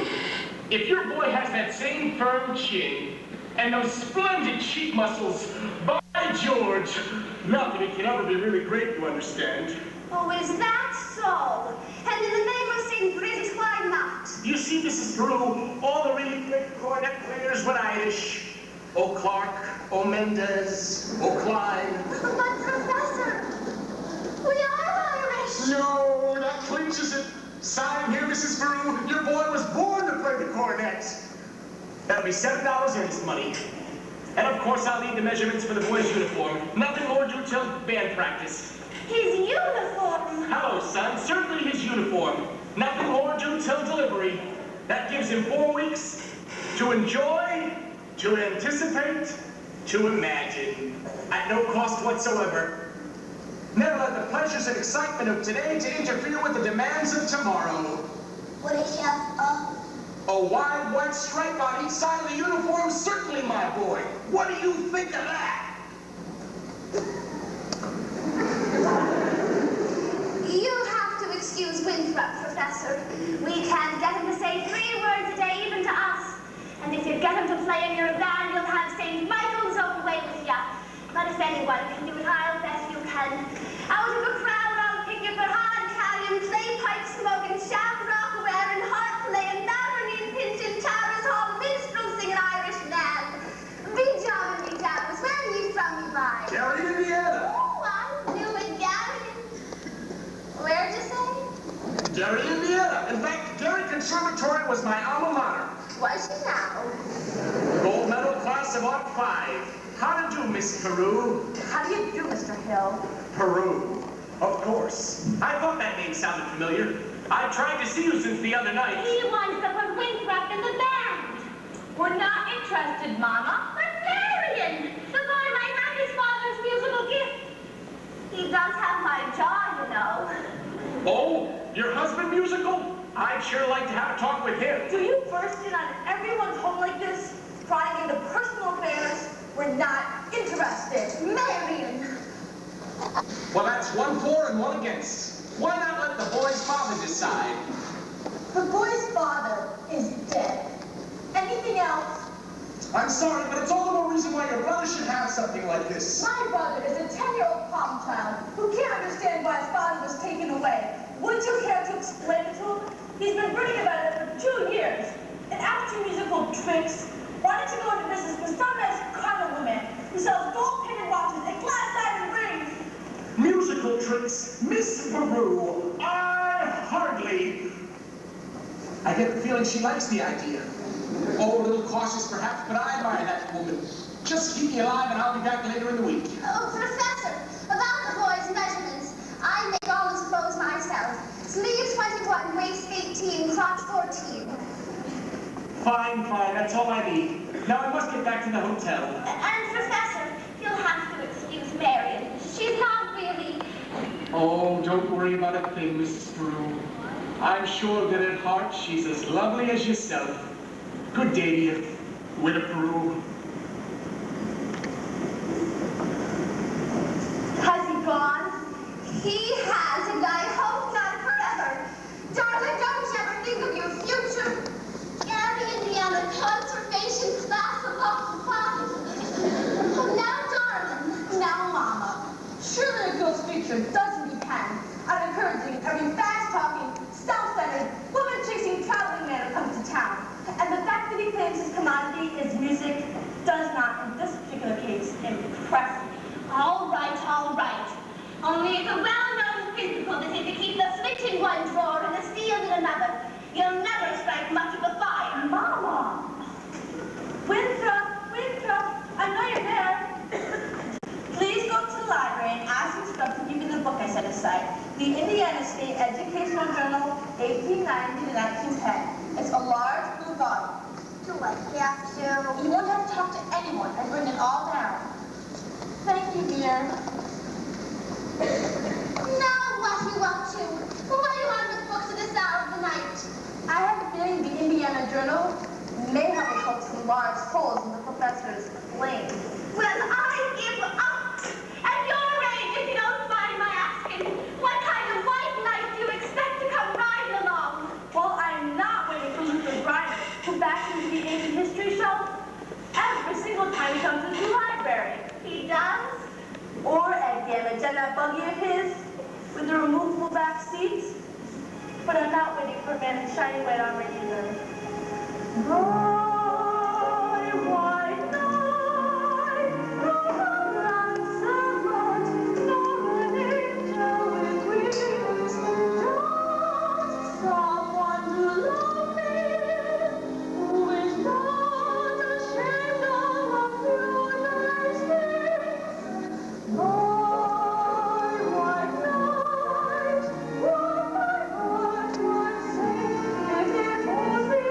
if your boy has that same firm chin and those splendid cheek muscles, by George, nothing can ever be really great, you understand. Oh, is that so? And in the name of St. Bridget, why not? You see, Mrs. Peru, all the really great cornet players were Irish. O'Clark, O'Mendez, O'Clyde. But Professor, we are Irish. No, that clinches it. Sign here, Mrs. Peru. Your boy was born to play the cornet. That'll be $7 earnest money. And of course, I'll need the measurements for the boy's uniform. Nothing more due till band practice. His uniform. Hello, son. Certainly his uniform. Nothing more due till delivery. That gives him 4 weeks to enjoy, to anticipate, to imagine, at no cost whatsoever. Never let the pleasures and excitement of today to interfere with the demands of tomorrow. What is A wide white stripe on each side of the uniform, certainly, my boy. What do you think of that? You'll have to excuse Winthrop, Professor. We can't get him to say 3 words a day, even to us. And if you get him to play in your band, you'll have St. Michael's own way with ya. But if anyone can do it, I'll bet you can. Out of a crowd, I'll pick you for hard carrying, clay pipe smoking, shamrock wearing, harp playing, mandoline pinching, towers hall, minstrel singing Irish man. Be John and me, Davis. Where are you from, you by? Gary, Indiana. Oh, I'm new in Gary. Where'd you say? Gary, Indiana. In fact, Gary Conservatory was my alma mater. Was you now? Gold medal class of '05. How to do, Miss Peru? How do you do, Mr. Hill? Peru. Of course. I thought that name sounded familiar. I've tried to see you since the other night. He wants to put Winthrop in the band. We're not interested, Mama. But Marion, the boy might have his father's musical gift. He does have my jaw, you know. Oh, your husband musical? I'd sure like to have a talk with him. Do you burst in on everyone's home like this, prying into personal affairs? We're not interested. Marion! Well, that's 1 for and 1 against. Why not let the boy's father decide? The boy's father is dead. Anything else? I'm sorry, but it's all the more reason why your brother should have something like this. My brother is a 10-year-old problem child who can't understand why his father was taken away. Wouldn't you care to explain it to him? He's been reading about it for 2 years. And after musical tricks, why don't you go into business with some nice clever woman who sells gold-painted watches and glass diamond rings? Musical tricks, Miss Baru. I get the feeling she likes the idea. Oh, a little cautious perhaps, but I admire that woman. Just keep me alive and I'll be back later in the week. Oh, Professor, about the boy's measurements. I make all his clothes myself. Sleeves 21, waist 18, crotch 14. Fine, that's all I need. Now I must get back to the hotel. And Professor, you'll have to excuse Marion. She's not really... Oh, don't worry about a thing, Mrs. Peru. I'm sure that at heart she's as lovely as yourself. Good day to you, Winnie Peru. Has he gone? He has, and I hope not forever. Darling, don't you ever think of your future? Gary, Indiana, conservation class of all five. Oh, now, darling. Now, Mama. Surely a girl's future doesn't depend on encouraging every fast-talking, self-centered, woman-chasing traveling man who comes to town. And the fact that he claims his commodity is music does not, in this particular case, impress me. All right. Only it's a well-known physical that if you keep the switch in one drawer and the steel in another, you'll never strike much of a fire. Mama! Winthrop, I know you're there. Please go to the library and ask the instructor to give you the book I set aside. The Indiana State Educational Journal, 1890 to 1910. It's a large blue volume. Do I have to? You won't have to talk to anyone and bring it all down. Thank you, dear. Now what you up to? What do you want with books at this hour of the night? I have a feeling the Indiana Journal may have poked some large holes in the professor's flame. Well, I give up. At your age, if you don't mind my asking, what kind of white knight do you expect to come riding along? Well, I'm not waiting for Luther Grimer to back into the ancient history shelf every single time he comes into the library. He does? Or a damage on that buggy of his with the removable back seats. But I'm not waiting for a man in shiny white armor either. My white knight, no romance abroad, nor an angel with wings. Just someone to love me, who is not ashamed of a brother's things. My white knight, what my heart might sing, if it only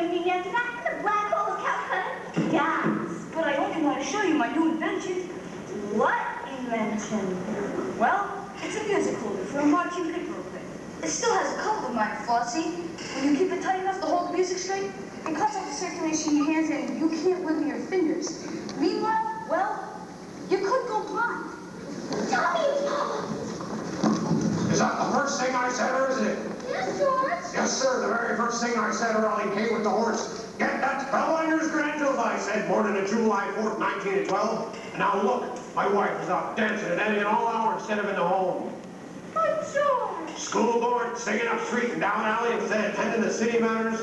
anything yet tonight? The black hole of Calcutta? Yes, but I only want to show you my new invention. What invention? Well, it's a music holder for a marching paper clip. It still has a couple of mine, Flossie. When you keep it tight enough to hold the music straight, it cuts off the circulation in your hands and you can't wiggle your fingers. Meanwhile, well, you could go blind. Tommy! Is that the first thing I said, or is it? Yes, George. Yes, sir. The very first thing I said, Raleigh came with the horse. Get that Spellbinder's Grandels, I said, born in July 4th, 1912. And now look, my wife is out dancing at any and all hour instead of in the home. Oh, George. School board, singing up street and down alley instead of attending the city matters.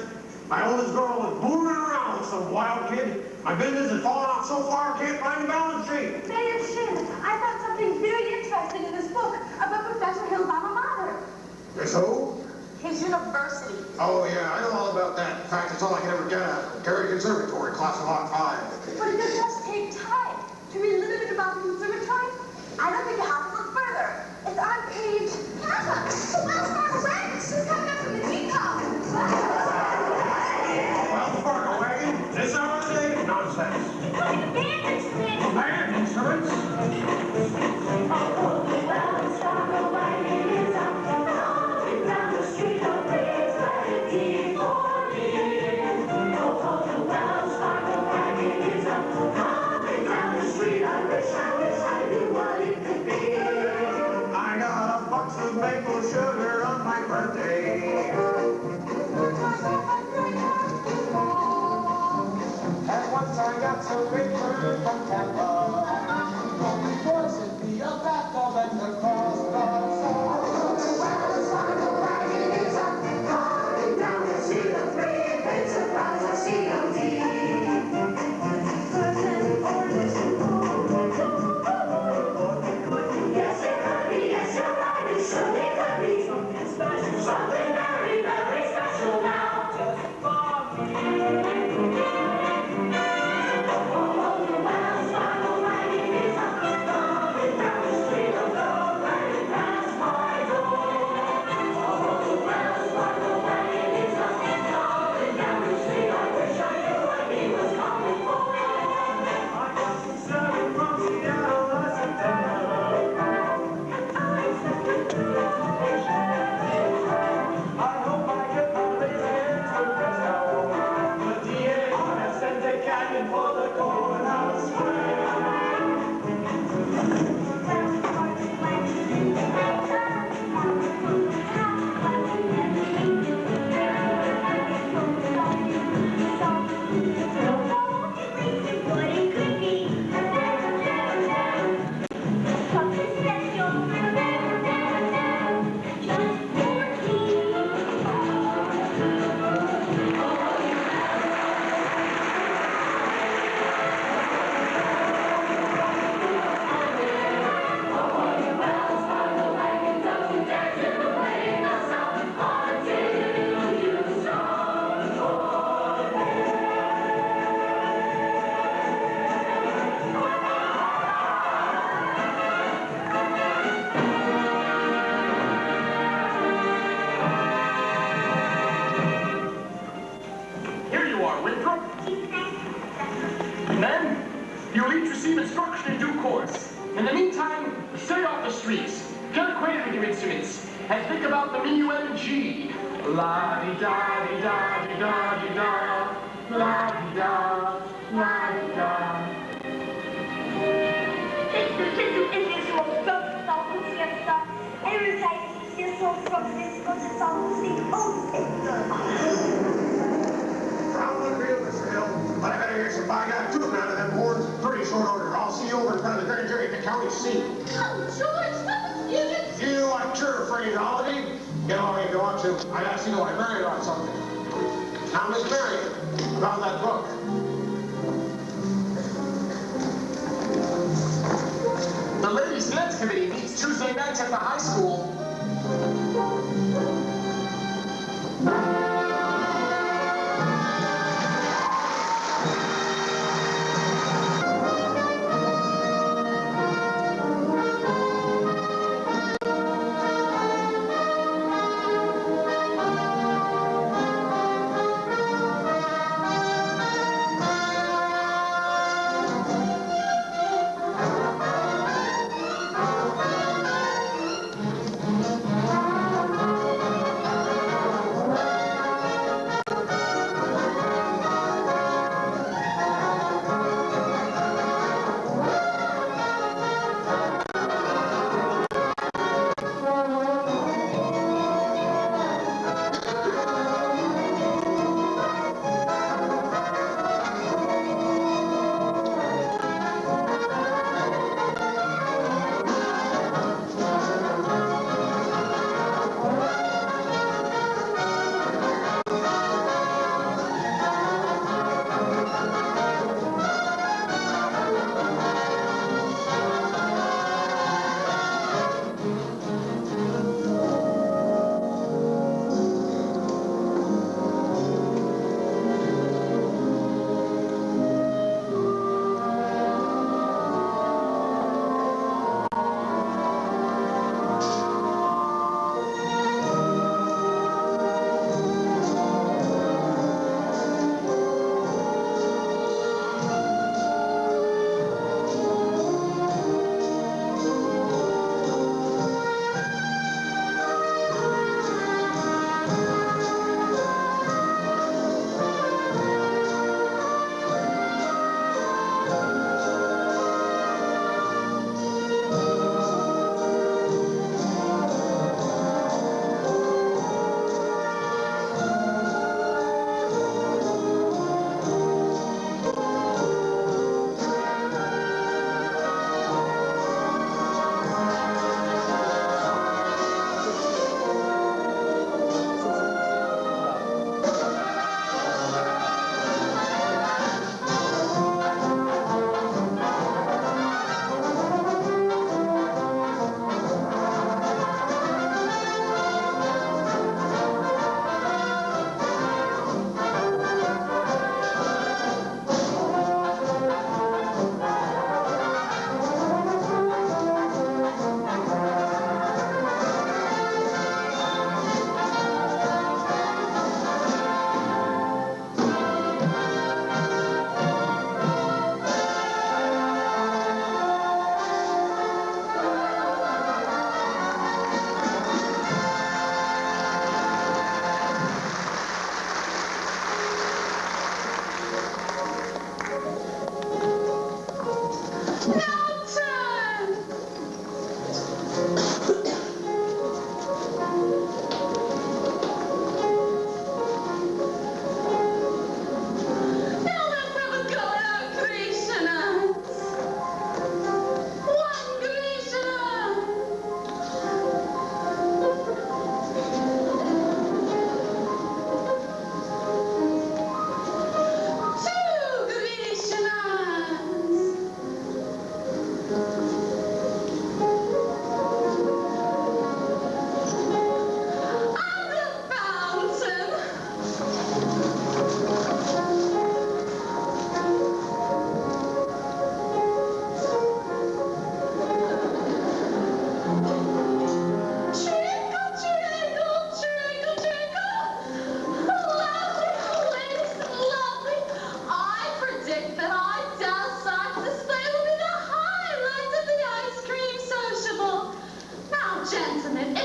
My oldest girl is booming around with some wild kid. My business has fallen off so far, I can't find the balance sheet. Mayor Shin, I found something very interesting in this book about Professor Hill's alma mater. Yes, who? His university. Oh, yeah, I know all about that. In fact, it's all I can ever get at. Gary Conservatory, class of Lot 5. But it does just take time to read a little bit about the conservatory. I don't think you have to look further. It's on page... Papa, the Wells Fargo wagon. She's coming up from the depot. Well, Fargo wagon, this hour of the day? Nonsense. Band instruments. Band instruments? Wells Fargo wagon is up and down the street of Bridge, ready for me. Oh, the Wells Fargo wagon is up, coming down the street. I wish I knew what it could be. I got a box of maple sugar on my birthday. And once I got so returned from Tampa, only boys would be a bathtub and the cross Wells Fargo wagon is up, coming down the street of Bridge, big surprise of COD. Person orders to yes, it could be, yes, you're right, it surely could be something special, something very, very special now, just for me. Oh, the Wells Fargo wagon is up, coming down the street of gold, right past my door. Oh, the Wells Fargo wagon is up, coming down the street. I wish I knew what he was coming for. I got some seven from Seattle, I said, I hope I get my lazy ends to Fresno. The DA has sent a canyon for the courthouse square. Here you are, Winthrop. Men, you'll each receive instruction in due course. In the meantime, stay off the streets. Get acquainted with your instruments. And think about the M-U-N-G. La-di-da-di-da-di-da-di-da. La-di-da, la-di-da. Round the field, Mr. Hill. But I better hear some by-guy tooting out of them horns in pretty short order. I'll see you over in front of the grand jury at the county seat. Oh, George, what was you? You like your phraseology? Get along if you want to. I gotta see the librarian on something. Now, Miss Marion, about that book. The ladies' dance committee meets Tuesday nights at the high school.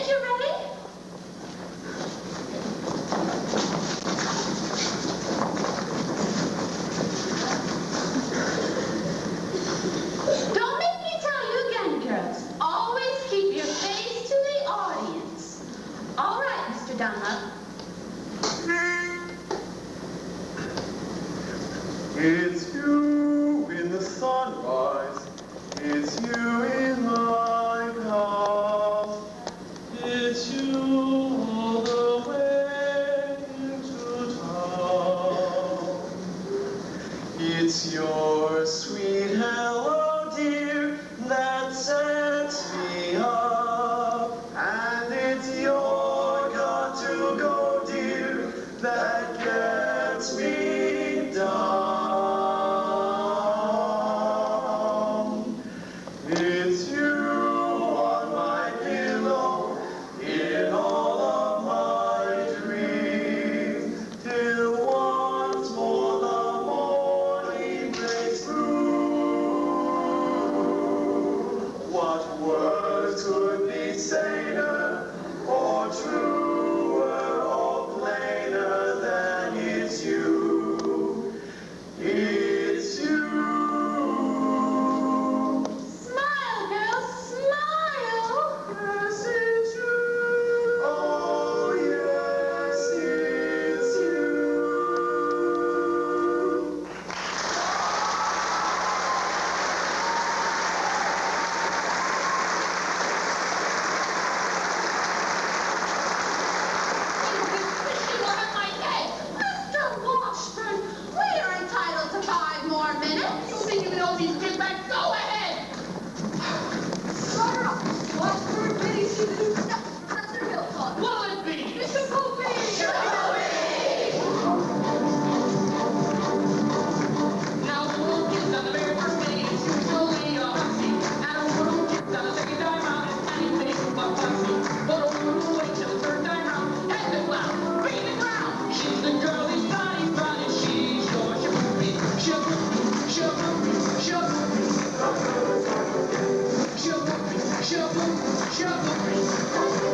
Is you ready? Don't make me tell you again, girls. Always keep your face to the audience. All right, Mr. Dunlap. It's you in the sunrise. It's you in my past. It's you all the way into town. It's your sweet hello, dear, that sets me up. And it's your got to go, dear, that gets me down. It's you on my pillow, in all of my dreams, till once more the morning breaks through. What words could be saner, or truer, or plainer than it's you? It's you. Smile, girls, smile. Yes, it's you. Oh, yes, it's you. Pushing on my head. Mr. Washburn, we are entitled to 5 more minutes. You think you know these get back? Go ahead! Shut up. Washburn, Betty, see the new stuff Professor Hill taught us. What'll it be? Mr. Kobe! Now the little kids on the very first day is usually a hussy. And the little kids on the second time round is anything but fussy. But a woman who waits till the third time round has been loud, beat the ground. She's the girl who's naughty, fun, and she's your shaboopy, shaboopy, shaboopy, shaboopy, shaboopy, shaboopy, shaboopy.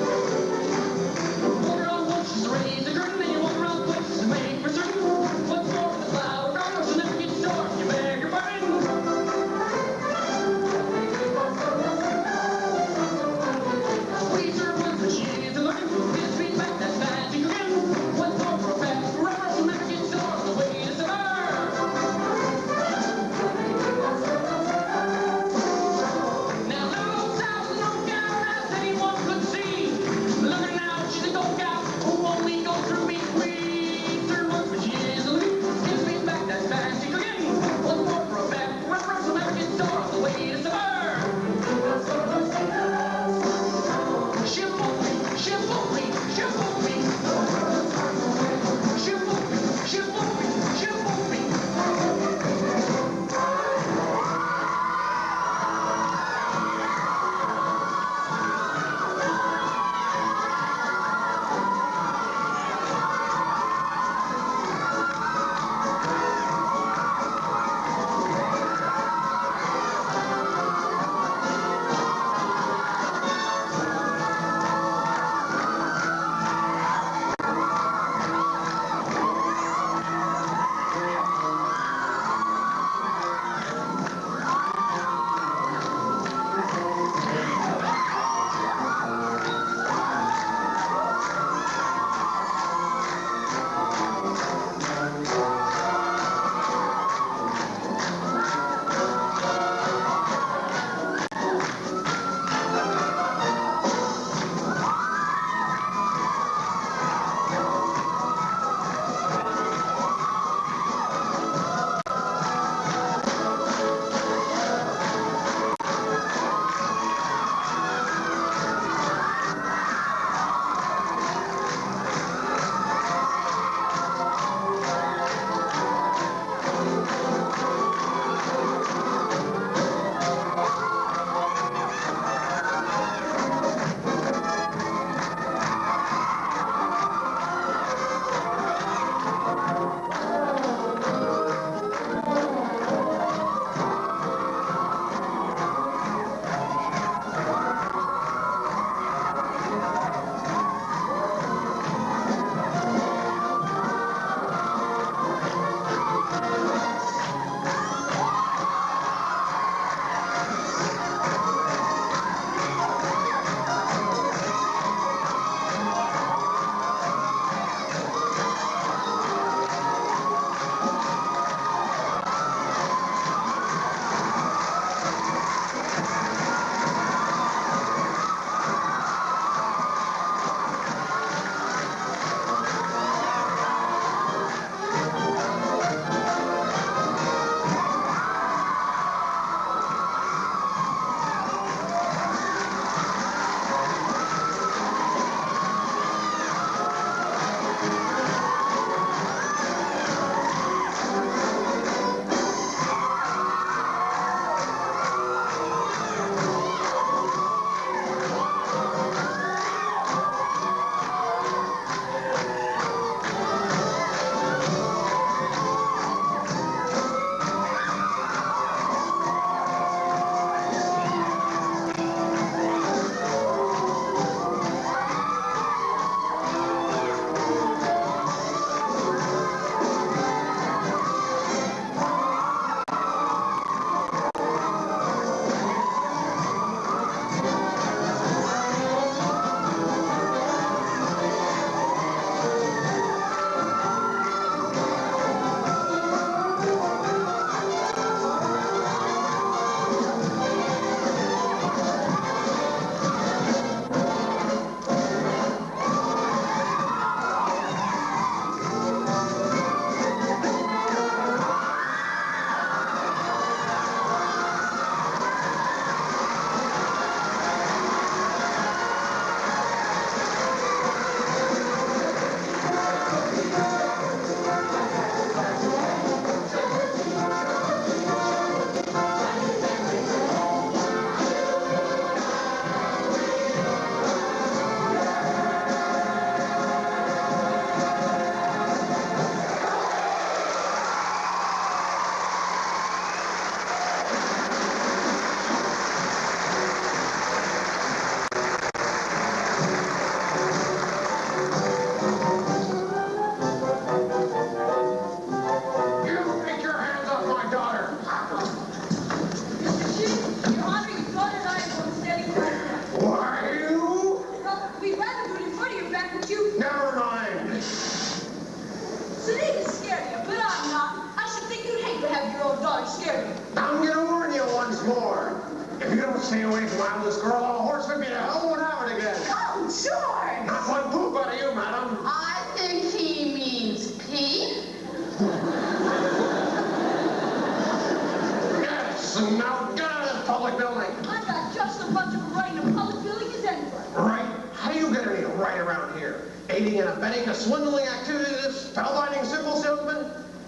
abetting the swindling activities of this spellbinding symbol salesman?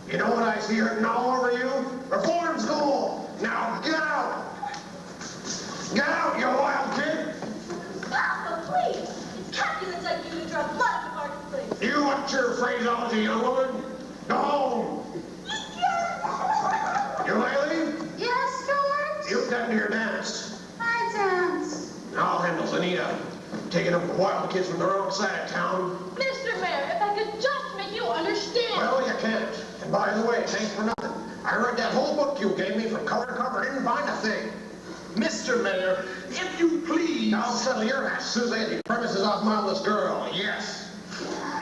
You know what I see written all over you? Reform school! Now get out! Get out, you wild kid! Papa, please! It's Capulet's like you to draw blood in the marketplace. You watch your phraseology, young woman. Go home. You, Haley? Yes, George? You tend to your dance. I dance. I'll handle Anita. Taking up the wild kids from the wrong side of town. Mr. Mayor, if I could just make you understand. Well, you can't. And by the way, it ain't for nothing. I read that whole book you gave me from cover to cover. Didn't find a thing. Mr. Mayor, if you please. I'll settle your ass, Susie. The premises off mindless girl. Yes.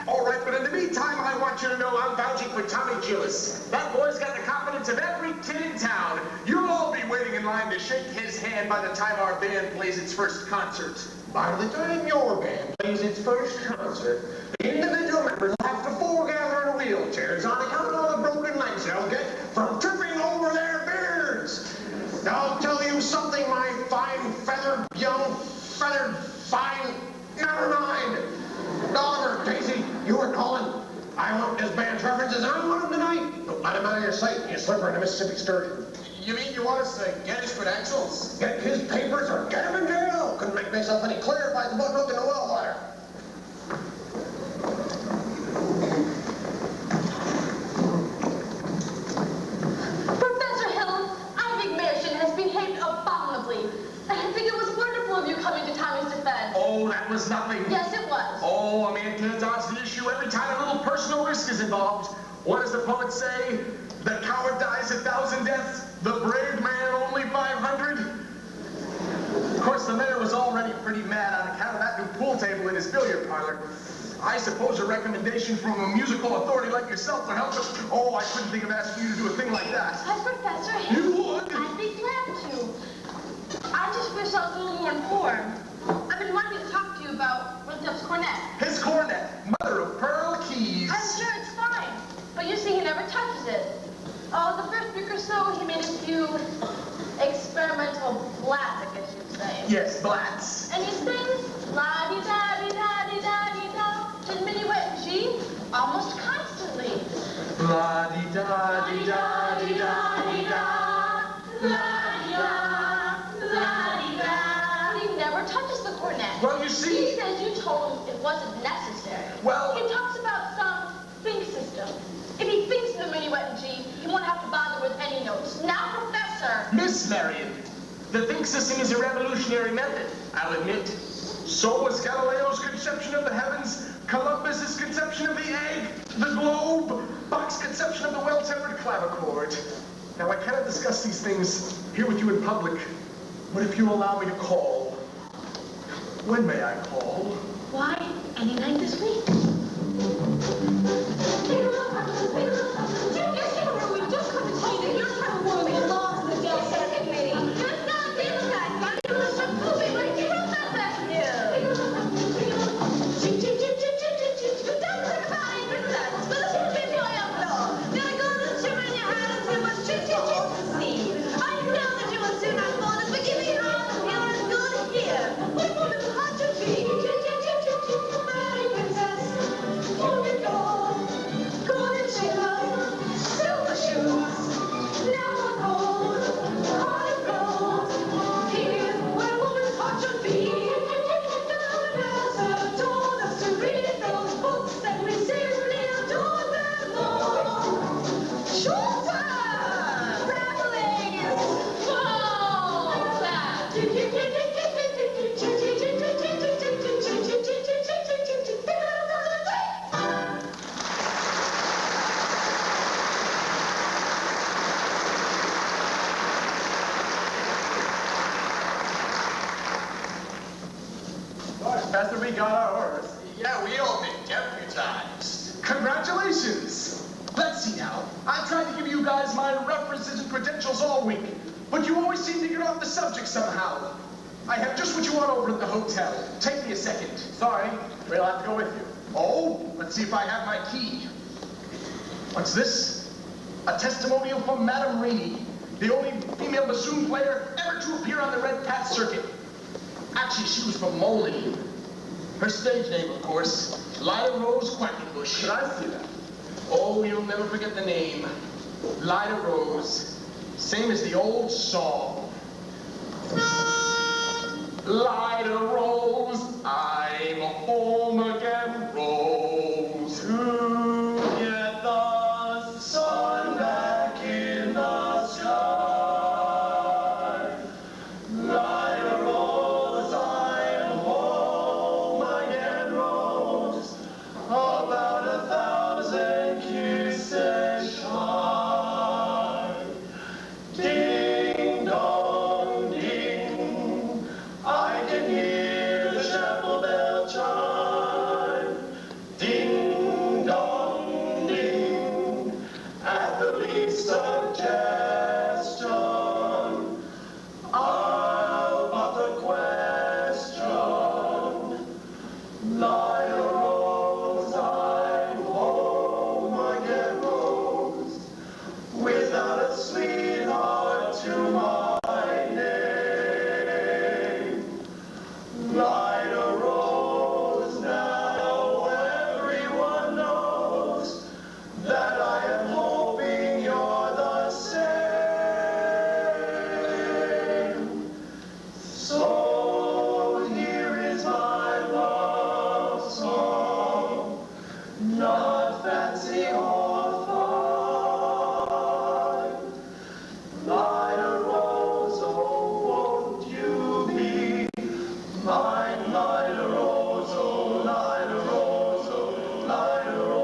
All right, but in the meantime, I want you to know I'm vouching for Tommy Gillis. That boy's got the confidence of every kid in town. You'll all be waiting in line to shake his hand by the time our band plays its first concert. By the time your band plays its first concert, the individual members will have to foregather in wheelchairs on account of all the broken legs they'll get from tripping over their beards. I'll tell you something, my fine, feathered, young, feathered, fine... Never mind. Oliver, Casey, you were calling. I want this band's references. I want them tonight. Don't let him out of your sight, you slipper in the Mississippi Sturgeon. You mean you want us to get his credentials? Get his papers or get him in jail. Couldn't make myself any clearer if I was book in the well water. Professor Hill, Ivy Mershon has behaved abominably. I think it was wonderful of you coming to Tommy's defense. Oh, that was nothing. Yes, it was. Oh, a man can't dodge the issue every time a little personal risk is involved. What does the poet say? The coward dies 1,000 deaths, the brave man only 500. Of course, the mayor was already pretty mad on account of that new pool table in his billiard parlor. I suppose a recommendation from a musical authority like yourself would help us. Oh, I couldn't think of asking you to do a thing like that. Hi, Professor Hill. You would? I'd be glad to. I just wish I was a little more informed. I've been wanting to talk to you about Winthrop's cornet. His cornet, mother of pearl keys. I'm sure it's fine, but you see he never touches it. Oh, the first week or so, he made a few experimental blats, I guess you'd say. Yes, blats. And he sings la-di-da-di-da-di-da-di-da in minuet and G almost constantly. La-di-da-di-da-di-da-di-da. La-di-da, la-di-da. He never touches the cornet. Well, you see... He says you told him it wasn't necessary. Well... He talks about some think system. If he thinks in the minuet and G, he won't have to bother with any notes. Now, Professor... Miss Marion, the think system is a revolutionary method, I'll admit. So was Galileo's conception of the heavens, Columbus's conception of the egg, the globe, Bach's conception of the well-tempered clavichord. Now, I cannot discuss these things here with you in public, but if you allow me to call, when may I call? Why, any night this week? We just come to tell you that your type of woman belongs to the Del Santa Committee. Just not the other guy. Not even the Shakubi. What did you wrote that back to you? Don't think about it, princess. But this will be my upload. Gonna go to the chimney in your hand and say what's see. I know that you will soon unfold it, but give me your arms and you're as good here. What woman ought to be? Pretty princess. Here we go. Golden shiver, silver shoes. Now I'm cold, heart of gold. Here, where woman's heart should be. Down told us to read those books and we simply adore them all. Showtime! Traveling is full time. Professor, we got our orders. Yeah, we all been deputized. Congratulations! Let's see now. I tried to give you guys my references and credentials all week, but you always seem to get off the subject somehow. I have just what you want over at the hotel. Take me a second. Sorry, we'll have to go with you. Oh, let's see if I have my key. What's this? A testimonial from Madame Rainey, the only female bassoon player ever to appear on the Red Cat circuit. Actually, she was from Moline. Her stage name, of course, Lida Rose Quackenbush. Should I see that? Oh, you'll never forget the name. Lida Rose. Same as the old song. Lida Rose, I'm home again, Rose. To get the sun back in the sky. Lida Rose, I'm home again, Rose. About 1,000 kisses shy. Ding dong ding, I can hear the chapel bell chime. Ding dong ding, at the least suggestion, I'll pop the question. Lida Rose, I'm home again, Rose, without a sweetheart to my name. Lida Rose, now everyone knows that I am hoping you're the same. So here is my love song, not fancy or fine. Lida Rose, oh, won't you be mine? Lida Rose, oh, Lida Rose, oh, Lida Rose.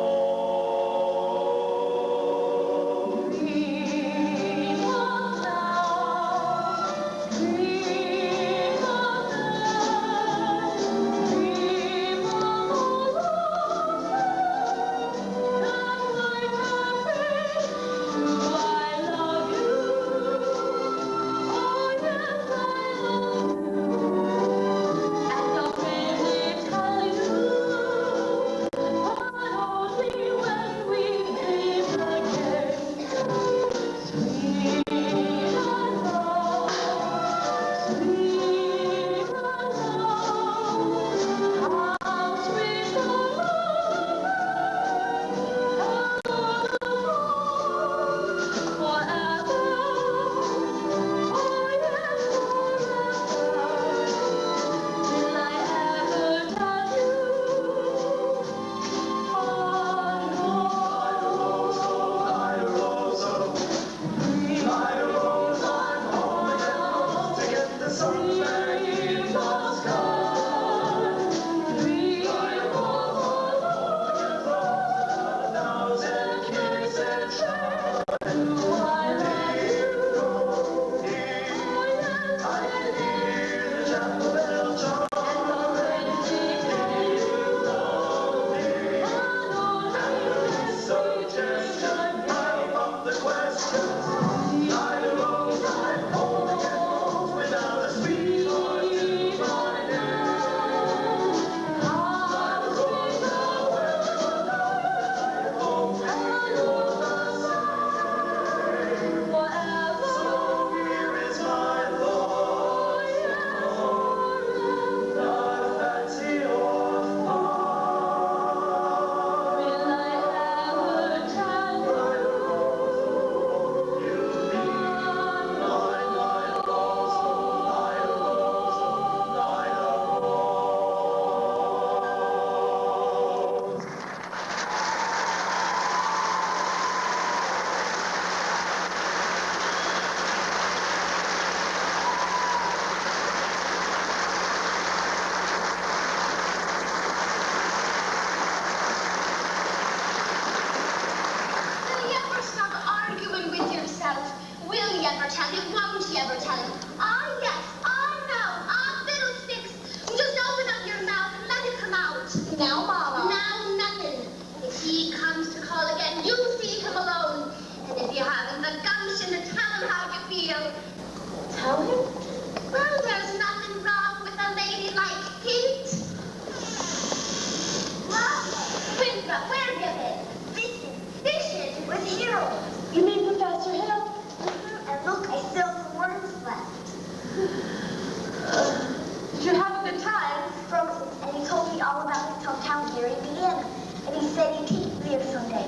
here, Indiana. And he said he'd teach me here someday.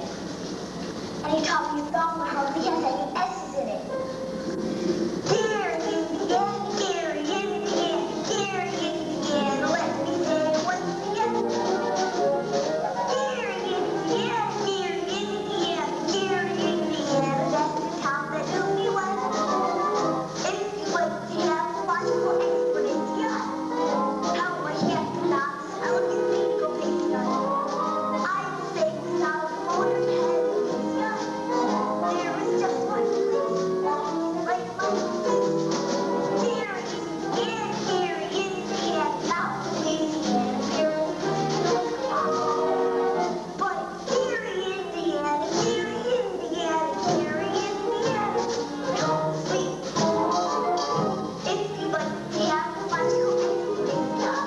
And he taught me a song that hardly has any S's in it. Dear Indiana, dear Indiana, dear Indiana, let me say it once again. Dear Indiana, dear Indiana, dear Indiana, that's the town that knew me well. If you wait to have a wonderful explanation, how much after that, I would be single nation. I will say without motor television, there is just one place that will break my face. Dear Indiana, dear Indiana, not Louisiana, dear Indiana. But dear Indiana, dear Indiana, dear Indiana, don't sleep. If you like to have a wonderful explanation,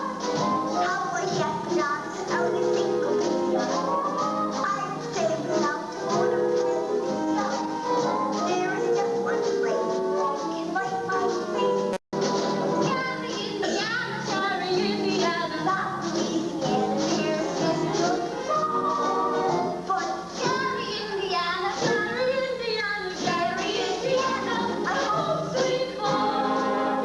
how much after that, I would be single nation. I would say without motor television, there is just one place that can light my face. Terry, Indiana, Terry, Indiana, not Louisiana, there's just no but Terry, Indiana, Terry, Indiana, Terry, Indiana, my home sweet home.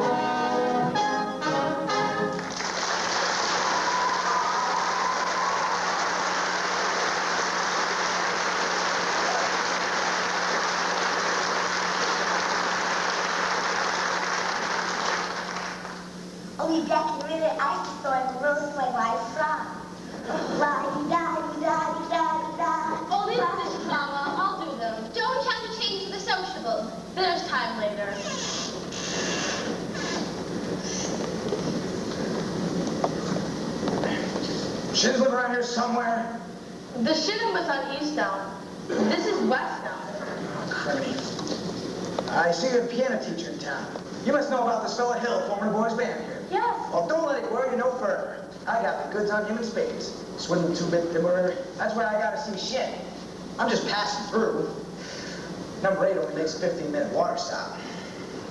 Only back in the minute, I used to throw in a real swing where I'm from. La-di-da-di-da-di-da-di-da. Only this, Mama. I'll do them. Don't have to change the sociable. There's time later. Shins live around here somewhere. The Shin was on eastbound. This is westbound. Criminy. I see you're a piano teacher in town. You must know about this fella Hill, forming a boys band here. Yes. Well, don't let it worry you no further. I got the goods on him in spades. Swindling 2-bit dimmer. That's where I gotta see Shin. I'm just passing through. Number 8 only makes a 15-minute water stop.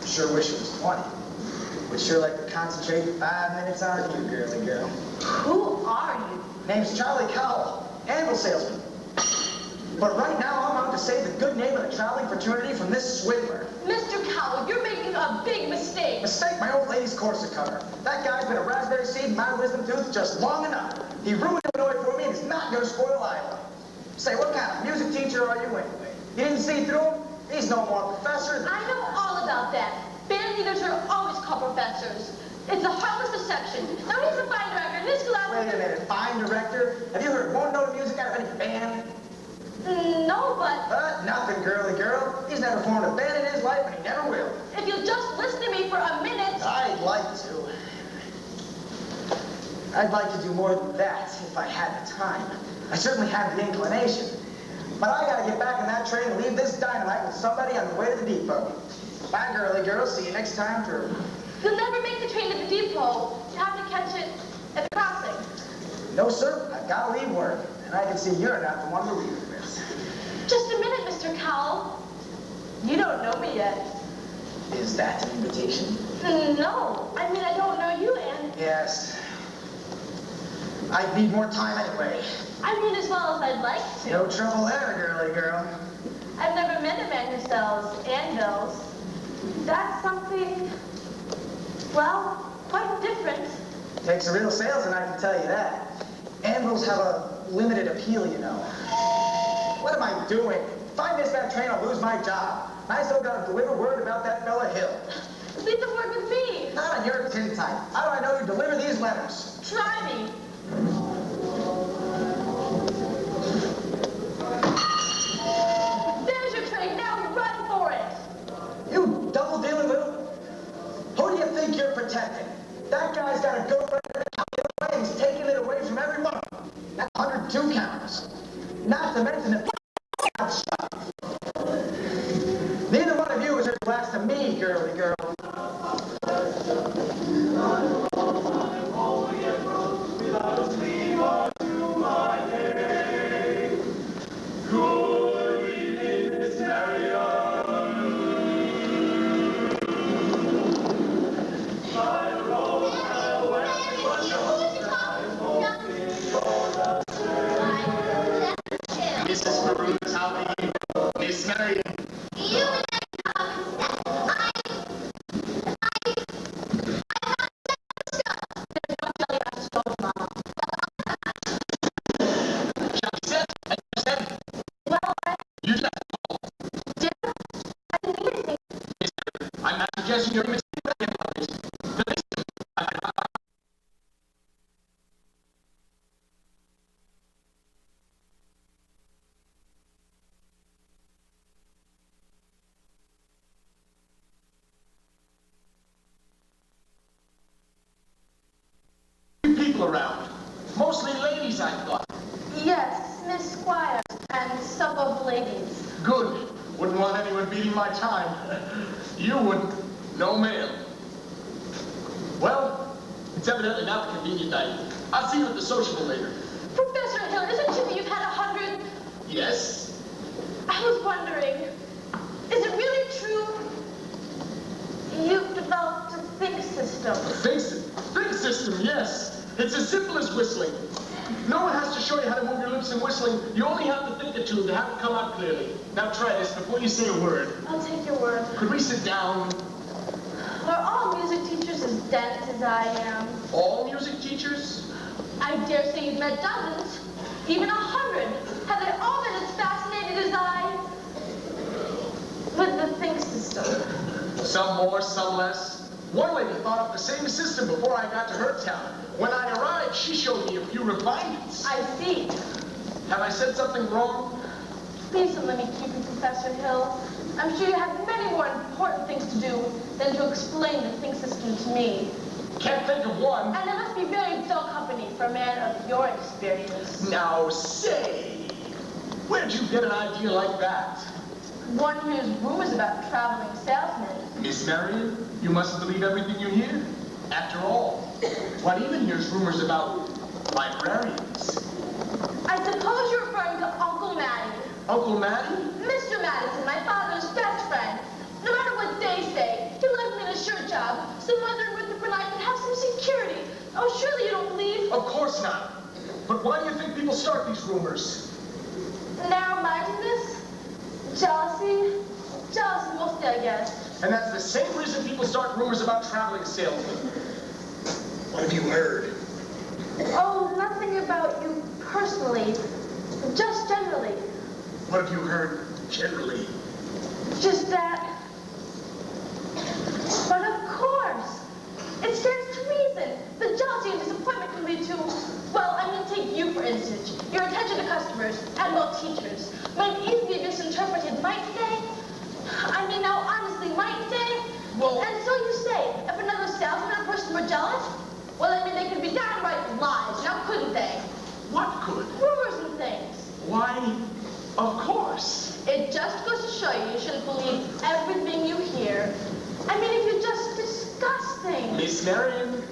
Sure wish it was 20. Would sure like to concentrate 5 minutes on you, girly girl. Who are you? Name's Charlie Cowell, anvil salesman. But right now, I'm out to save the good name of the traveling fraternity from this swindler. Mr. Cowell, you're making a big mistake. Mistake my old lady's corset cover. That guy's been a raspberry seed in my wisdom tooth just long enough. He ruined Illinois for me and is not going to spoil Iowa. Say, what kind of music teacher are you anyway? You didn't see through him? He's no more professor than... I know all about that. Band leaders are always called professors. It's a harmless deception. Now he's a fine director. Niskayuna. Wait a minute, fine director? Have you heard one note of music out of any band? No, but Nothing, girly girl. He's never formed a band in his life, and he never will. if you'll just listen to me for a minute. I'd like to. I'd like to do more than that if I had the time. I certainly have the inclination. But I gotta get back on that train and leave this dynamite with somebody on the way to the depot. Bye, girly girl. See you next time through. You'll never make the train to the depot. You have to catch it at the crossing. No, sir. I've got to leave work. And I can see you're not the one to leave it with. Just a minute, Mr. Cowell. You don't know me yet. Is that an invitation? No. I mean, I don't know you, and Yes. I'd need more time anyway. I mean as well as I'd like to. No trouble there, girly girl. I've never met a man who sells anvils. That's something, well, quite different. Takes a real salesman, I can tell you that. Anvils have a limited appeal, you know. What am I doing? If I miss that train, I'll lose my job. I still gotta deliver word about that fella Hill. Leave the word with me. Not on your tin type. How do I know you deliver these letters? Try me. There's your train. Now run for it. You double-dealing little... Who do you think you're protecting? That guy's got a girlfriend and he's taking it away from every one of them. That's 102 counts. Not to mention the shot. Neither one of you is ever last to me, girly girl. mention your image. People around. Mostly ladies, I thought. Yes, Miss Squires and some of ladies. Good. Wouldn't want anyone beating my time. You wouldn't. No ma'am. Well, it's evidently not the convenient night. I'll see you at the sociable later. Professor Hill, is it true that you've had 100? Yes? I was wondering, is it really true you've developed a think system? Think system, yes. It's as simple as whistling. No one has to show you how to move your lips in whistling. You only have to think a tune to have it come out clearly. Now try this before you say a word. I'll take your word. Could we sit down? Are all music teachers as dense as I am? All music teachers? I dare say you've met dozens, even 100. Have they all been as fascinated as I with the think system? Some more, some less. One lady thought up the same system before I got to her town. When I arrived, she showed me a few refinements. I see. Have I said something wrong? Please don't let me keep you, Professor Hill. I'm sure you have many more important things to do than to explain the think system to me. Can't think of one. And it must be very dull company for a man of your experience. Now say, where'd you get an idea like that? One hears rumors about traveling salesmen. Miss Marion, you mustn't believe everything you hear. After all, one even hears rumors about librarians. I suppose you're referring to Uncle Matty. Uncle Matty? Mr. Madison, my father's best friend. No matter what they say, he left me in a shirt job, so Mother and Rutherford and I could have some security. Oh, surely you don't believe? Of course not. But why do you think people start these rumors? Narrow-mindedness? Jealousy? Jealousy mostly, I guess. And that's the same reason people start rumors about traveling salesmen. What have you heard? Oh, nothing about you personally. Just generally. What have you heard generally? Just that. But of course, it stands to reason. The jealousy and disappointment can lead to, well, I mean, take you for instance. Your attention to customers and, well, teachers might easily be misinterpreted, might they? I mean, now, honestly, might they? Well, and so you say, if another salesman or person were jealous, well, I mean, they could be downright lies, now couldn't they? what could? Rumors and things. Why, of course. It just goes to show you shouldn't believe everything you hear. I mean, if you just discuss things. Miss Marion,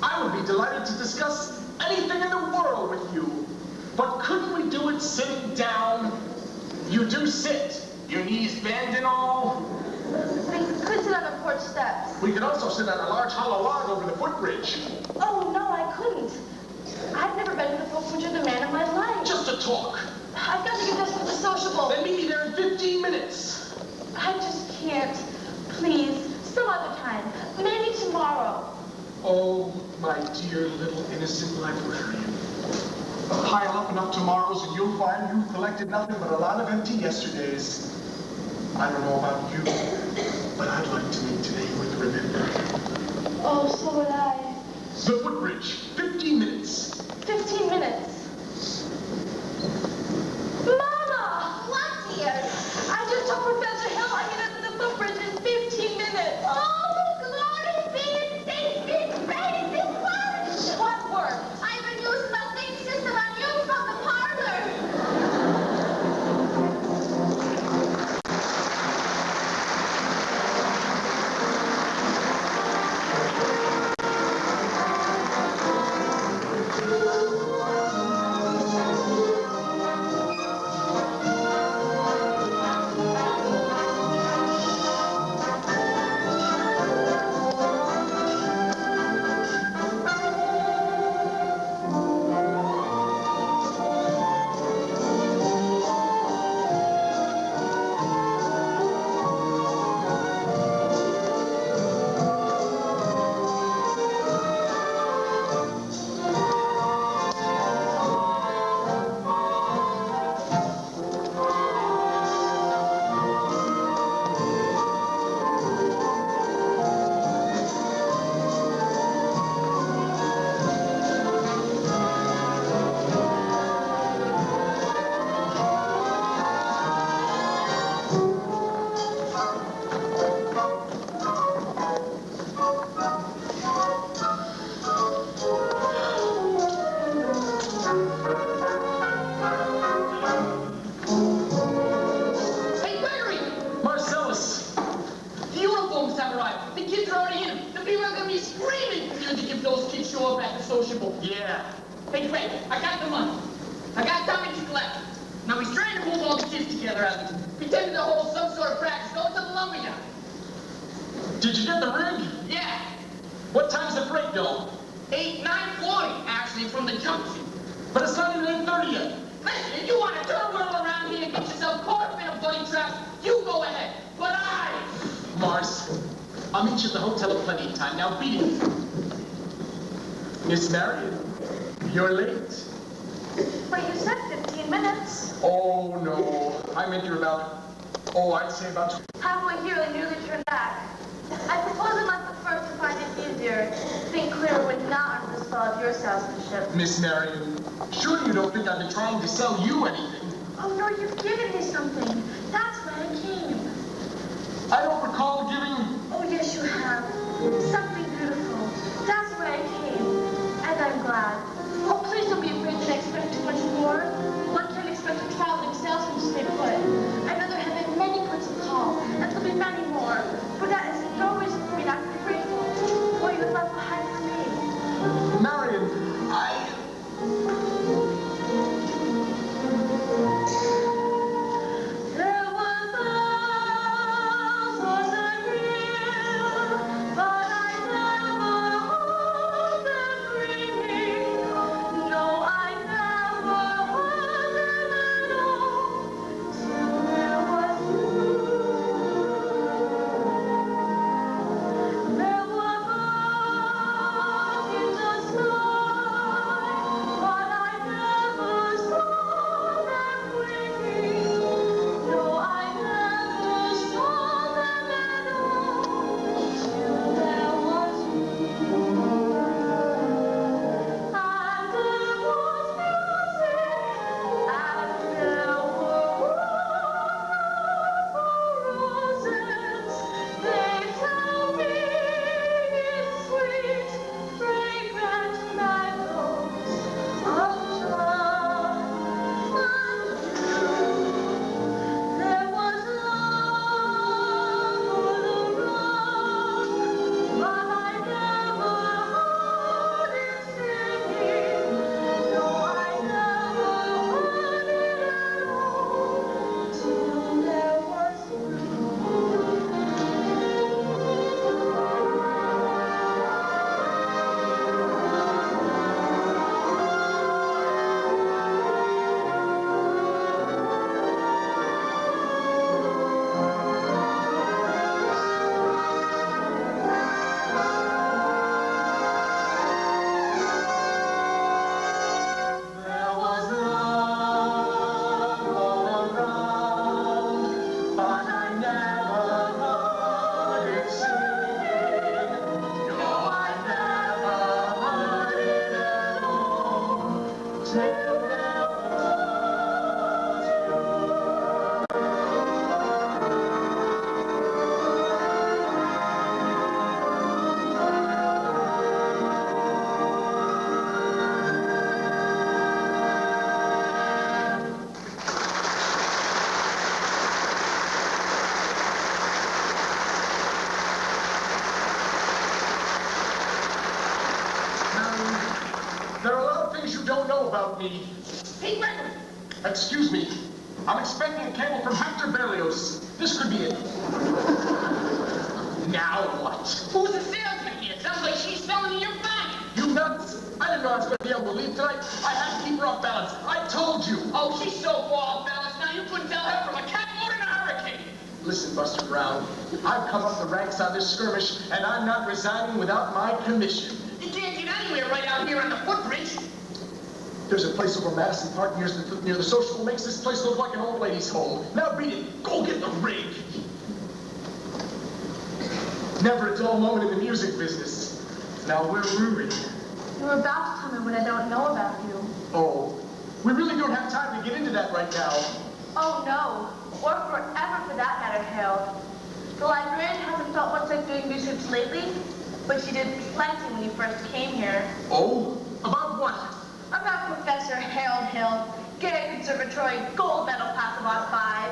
I would be delighted to discuss anything in the world with you. But couldn't we do it sitting down? You do sit. Your knees bend and all. We could sit on the porch steps. We could also sit on a large hollow log over the footbridge. Oh, no, I couldn't. I've never been to the footbridge of the man in my life. Just to talk. I've got to get this to the sociable. Then meet me there in 15 minutes. I just can't. Please, some other time. Maybe tomorrow. Oh, my dear little innocent librarian. Pile up enough tomorrows and you'll find you've collected nothing but a lot of empty yesterdays. I don't know about you, but I'd like to make today worth remembering. Oh, so would I. The footbridge, 15 minutes. 15 minutes. Mama! What, dear? I just told Professor Hill I get up to the footbridge in 15 minutes. Oh, glory be to Saint Peter's praise this work. What work? I've been using the think system on you from the parlor. sociable. Yeah. Hey, wait, I got the money. I got Tommy to collect. Now he's trying to move all the kids together out there, pretending to hold some sort of practice going to the lumberyard. Did you get the rig? Yeah, What time's the freight bill? 9:40, actually, from the junction. But it's not even 8:30 yet. Listen, if you want to turn whirl around here and get yourself caught up in a bloody trap, you go ahead. But Mars, I'll meet you at the hotel at plenty of time. Now beat it. Miss Marion, you're late. But you said 15 minutes. Oh, no. I meant you're about, I'd say about... Halfway here, they nearly turned back. I suppose I must have first to find it easier to think clearer when not under the spell of your salesmanship. Miss Marion, surely you don't think I've been trying to sell you anything? Oh, no, you've given me something. That's why I came. I don't recall giving... Oh, yes, you have. Something beautiful. That's why I came. And I'm glad. Oh, please don't be afraid that I expect too much more. One can't expect a traveling salesman to stay put. I'd rather have had many puts of call, and there'll be many more. But that is no reason for me not to be grateful for what you have left behind for me. Marion, There was love, was a real, but I never heard them ringing. No, I never heard them at all, till there was you. There were birds in the sky, but I never saw them winging. No, I never saw them at all, till there was you. And there was music, and there were roses. They tell me it's sweet, fragrant meadows of love and you. There was love all around, but I never heard it singing. No, I never heard it at all, till there was you. There was love all around, but I never heard it singing. No, I never heard it at all, till there was you. there are a lot of things you don't know about me. Hey, Gregory, Excuse me. I'm expecting a cable from Hector Berlioz. This could be it. Now what? who's the salesman here? Sounds like she's selling you your bag. You nuts? I didn't know I was going to be able to leave tonight. I had to keep her off balance. I told you. Oh, she's so far off balance now you couldn't tell her from a catboat in a hurricane. Listen, Buster Brown. I've come up the ranks on this skirmish, and I'm not resigning without my commission. You can't get anywhere right out here on the footbridge. There's a place over Madison Park near the sociable makes this place look like an old lady's home. Now beat it. Go get the rig. Never a dull moment in the music business. Now we're ruined. You were about to tell me what I don't know about you. Oh, we really don't have time to get into that right now. Oh, no. Or forever, for that matter, Harold. The librarian hasn't felt much like doing research lately, but she did plenty when you first came here. Oh? About what? About Professor Harold Hill, Gary Conservatory, gold medal pass of on 5.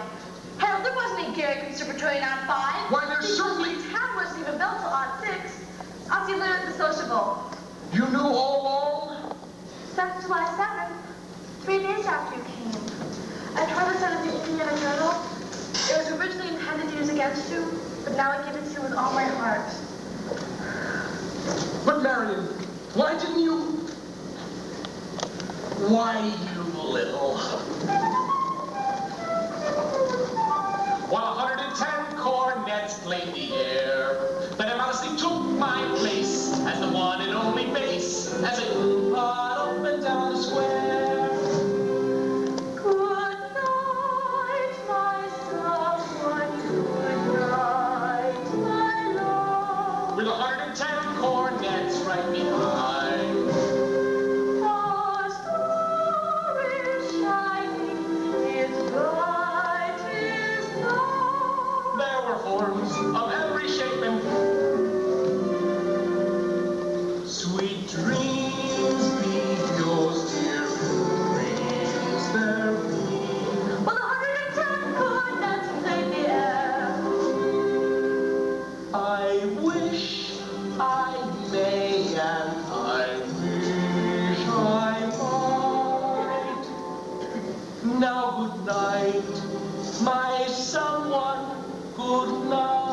Harold, there wasn't a Gary Conservatory in on 5. Why, there's certainly... The town wasn't even built till on 6. I'll see you later at the sociable. You knew all along? after you came. I tried to send it to the Indiana Journal. It was originally intended to use against you, but now I give it to you with all my heart. But Marion, why didn't you? Why, you little? While 110 cornets played the air, but I honestly took my place as the one and only bass as it moved up and down the square. Good night, my someone. Good night, my love. With 110 cornets right behind. The star is shining, its light is bright. There were horns of every shape and sweet dreams be yours, dear dreams there be. Well, 110 cornets played the air. I wish I may and I wish I might. Now good night, my someone, good night.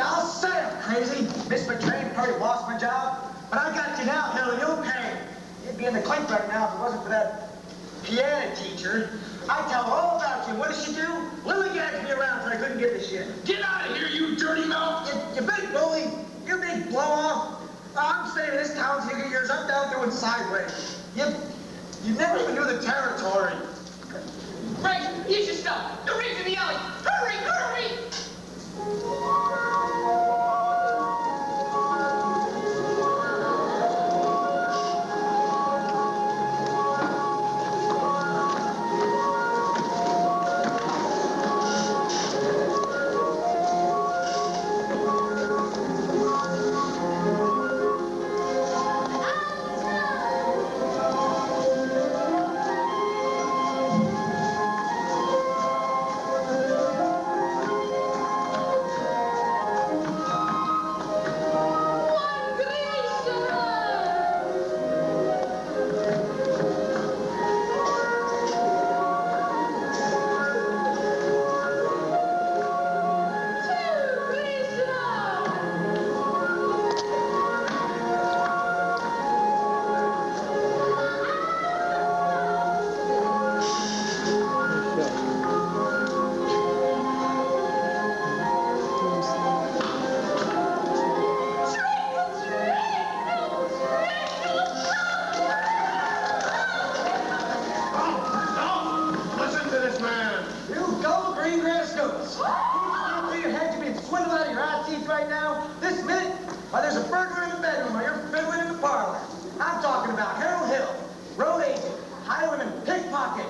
I'll say I'm crazy. Miss McTrain probably lost my job, but I got you now, Hill, and you'll pay. You'd be in the clink right now if it wasn't for that piano teacher. I tell her all about you. What does she do? Lily gagged me around till I couldn't give a shit. Get out of here, you dirty mouth! You big bully. You big blow-off. I'm staying in this town till you get yours up, down, doing sideways. You never even knew the territory. Frank, use your stuff. The rings in the alley. Hurry, hurry! Why, there's a burglar in the bedroom while you're fiddling in the parlor. I'm talking about Harold Hill, road agent, highwayman, pickpocket.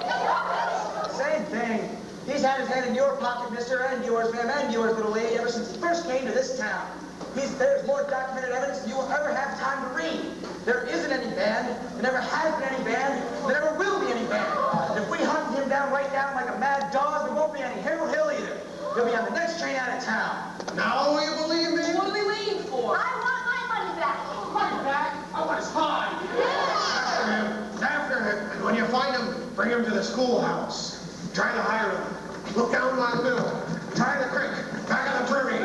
Same thing. He's had his hand in your pocket, mister, and yours, ma'am, and yours, little lady, ever since he first came to this town. There's more documented evidence than you will ever have time to read. There isn't any band, there never has been any band, there never will be any band. And if we hunt him down right now like a mad dog, there won't be any Harold Hill either. He'll be on the next train out of town. Now will you believe me? What are we waiting for? I want my money back. Money back? I want his fine. After him. And when you find him, bring him to the schoolhouse. Try to hire him. Look down my mill. Try the creek. Back of the prairie.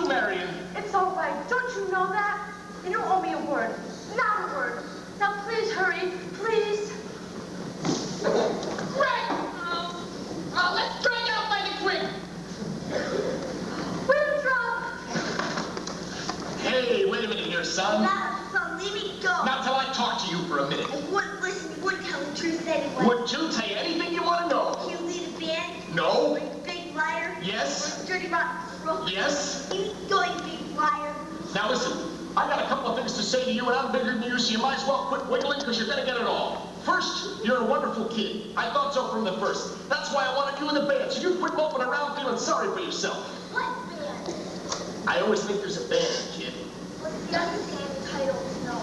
too, Marion. It's all right. Don't you know that? You don't owe me a word. Not a word. Now please hurry. Please. Right. Let's drag out by the creek. We'll drop. Hey, wait a minute here, son. Son, leave me go. Not till I talk to you for a minute. I wouldn't listen. You wouldn't tell the truth anyway. Would you tell you anything you want to know? You lead a band? No. Are you a big liar? Yes. Or a dirty rotten crook? Yes. You going big liar? Now listen, I got a couple of things to say to you, and I'm bigger than you, so you might as well quit wiggling, because you're gonna get it all. First, you're a wonderful kid. I thought so from the first. That's why I wanted you in the band, so you quit moping around feeling sorry for yourself. What band? I always think there's a band, kid. What's the other band title? No.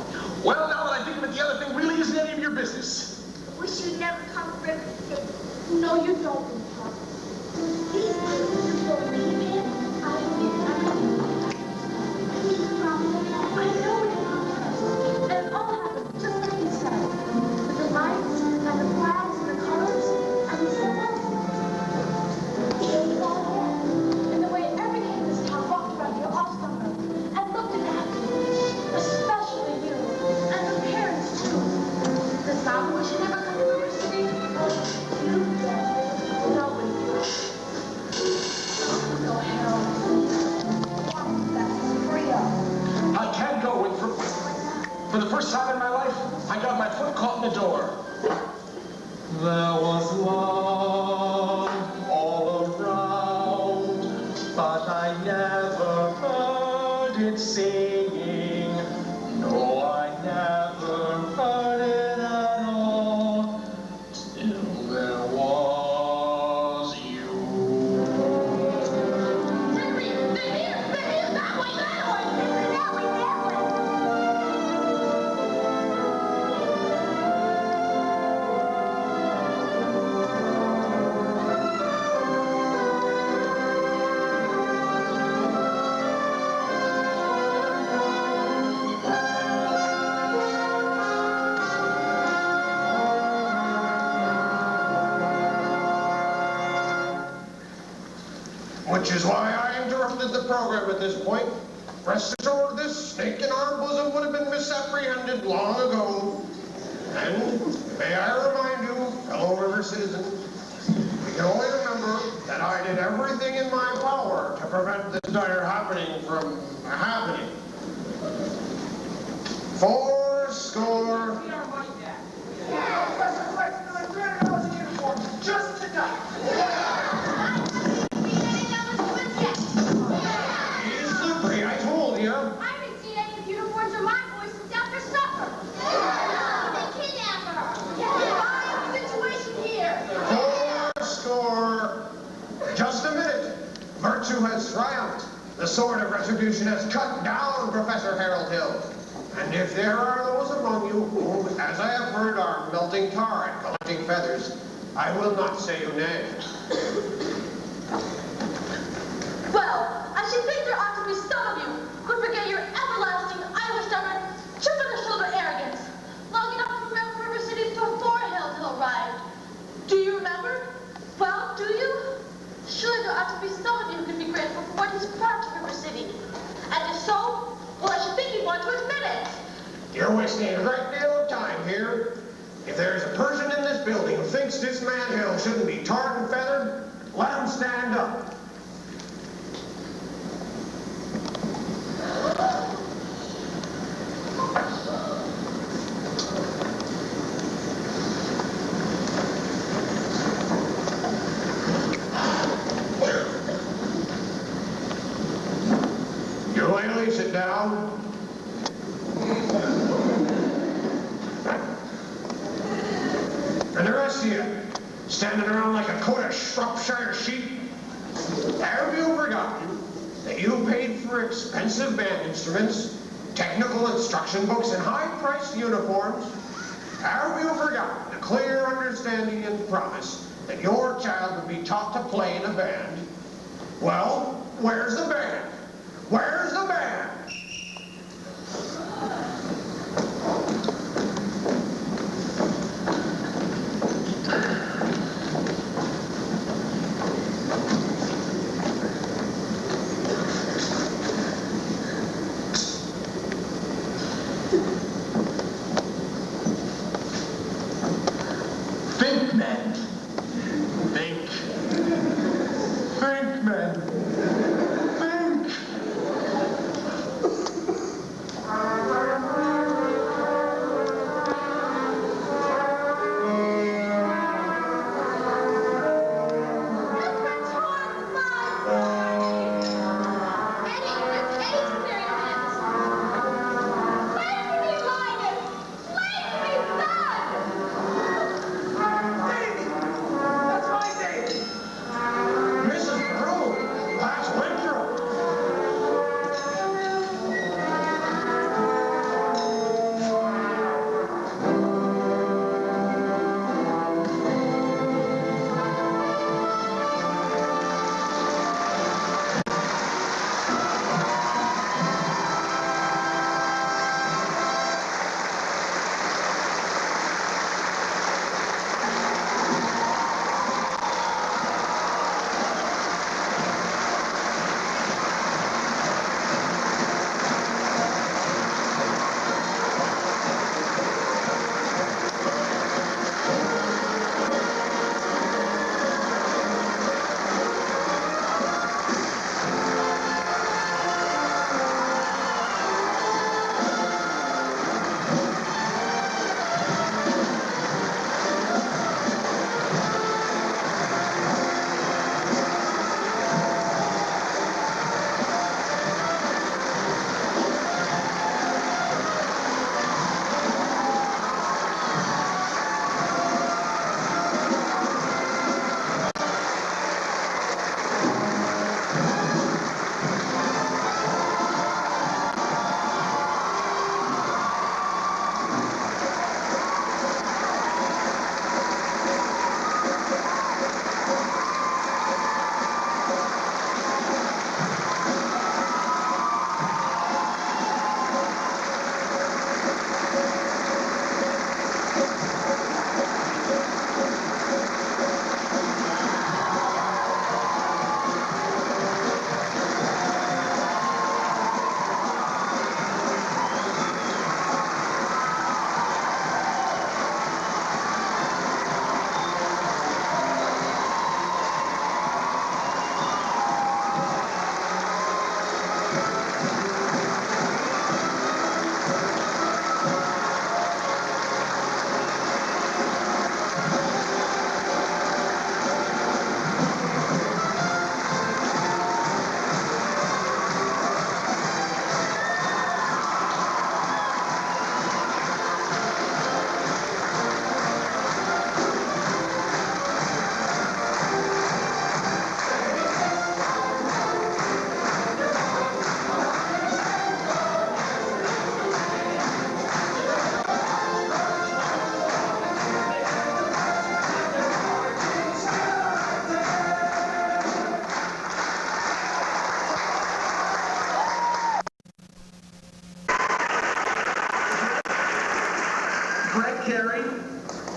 Well, now that I think of it, the other thing really isn't any of your business. I wish you'd never come to River City. No, you don't, Papa. Please, you believe him? I believe Please promise me. I know it happened. And it all happened just like he said. With the lights and the flags and the colors. And he said that. And the way every kid in this town walked around here all summer and looked at me. Especially you. And the parents too. Does Mama wish you never come to River City? You don't. Nobody does. No, Harold. That's free up. I can't go, Winford. For the first time in my life, I got my foot caught in the door. There was love all around, but I never heard it singing. No, I never heard it at all, till there was you. Which is why I interrupted the program at this point. Rest assured, this snake in our bosom would have been misapprehended long ago. And may I remind you, fellow river citizens, we can only remember that I did everything in my power to prevent this dire happening from happening. 4 We are money back. Yeah, Professor Flex, $300 in uniform, just tonight. He's slippery, I told you. I haven't seen any of the uniforms or my boys since after supper. They kidnapped her. Situation here. 4. Just a minute. Virtue has triumphed. The sword of retribution has cut down Professor Harold Hill. And if there are those among you who, as I have heard, are melting tar and collecting feathers, I will not say your name. Well, I should think there ought to be some of you who forget your everlasting, Irish-stubborn, chip-on-the-shoulder arrogance, long enough to remember River City's to a 4-hill hill ride. Do you remember? Well, do you? Surely there ought to be some of you who could be grateful for what he's brought to River City. And if so, well, I should think you'd want to admit it. You're wasting a great deal of time here. If there's a person in this building who thinks this man Hill shouldn't be tarred and feathered, let him stand up. You ladies sit down. And the rest of you, standing around like a coat of Shropshire sheep, have you forgotten that you paid for expensive band instruments, technical instruction books, and high-priced uniforms? Have you forgotten the clear understanding and promise that your child would be taught to play in a band? Well, where's the band? Where's the band?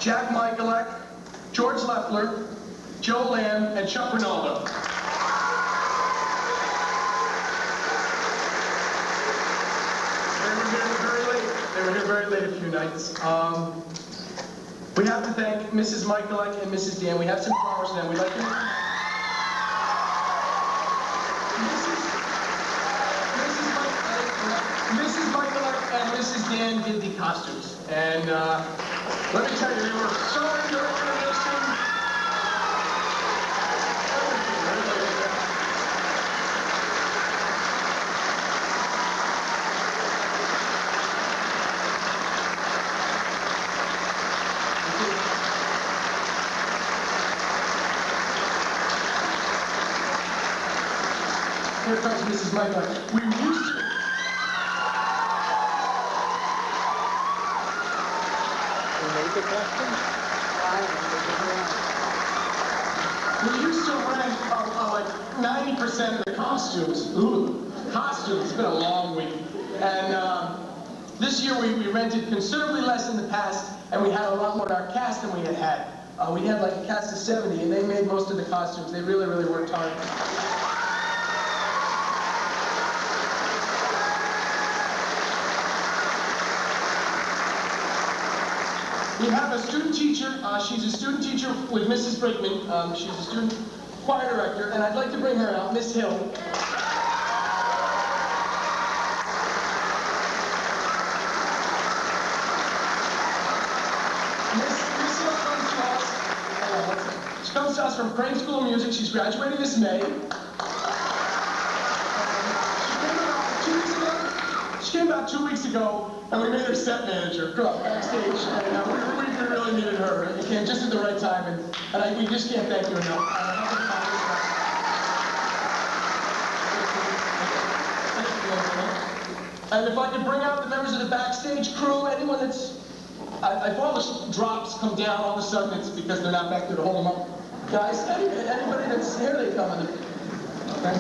Jack Michaelek, George Leffler, Joe Lamb, and Chuck Ronaldo. They were here very late a few nights. We have to thank Mrs. Michaelek and Mrs. Dan. We have some flowers for them. We'd like to... Mrs. Michaelek and Mrs. Dan did the costumes. And let me tell you, they were so into the tradition. Here comes Mrs. Michaelek. We used to... We used to rent like 90% of the costumes. Ooh, costumes. It's been a long week. And this year we rented considerably less than the past, and we had a lot more in our cast than we had had. We had like a cast of 70, and they made most of the costumes. They really, really worked hard. We have a student teacher. She's a student teacher with Mrs. Brickman. She's a student choir director, and I'd like to bring her out, Miss Hill. Miss Hill comes to us. She comes to us from Crane School of Music. She's graduating this May. She came about 2 weeks ago, and we made her set manager. Girl, backstage, and we really needed her. It came just at the right time, and we just can't thank you enough. And if I could bring out the members of the backstage crew, anyone that's... If all the drops come down all of a sudden, it's because they're not back there to hold them up. Guys, anybody that's here, they come in. Okay?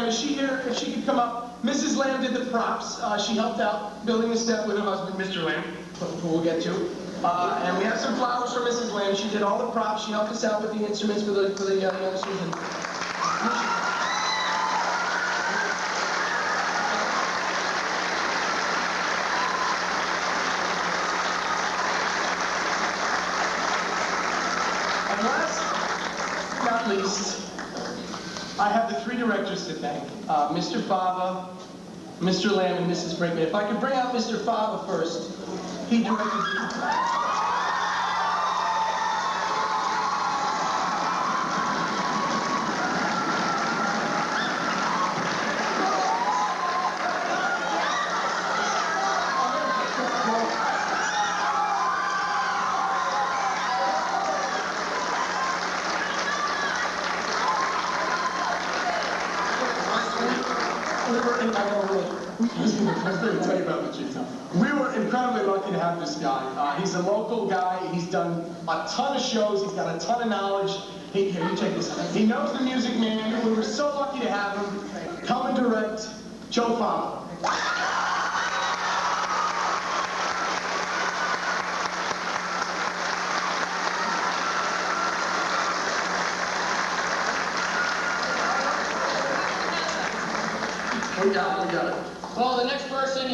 Is she here? If she could come up. Mrs. Lamb did the props. She helped out building the set with her husband, Mr. Lamb, who we'll get to. And we have some flowers for Mrs. Lamb. She did all the props. She helped us out with the instruments for the youngsters. And last but not least, I have the three directors to thank, Mr. Fava, Mr. Lamb, and Mrs. Brickman. If I could bring out Mr. Fava first. He directed We were incredibly lucky to have this guy. He's a local guy. He's done a ton of shows. He's got a ton of knowledge. Here, you check this out. He knows the music, man. We were so lucky to have him come and direct Joe Fava. We got it. Well, the next person,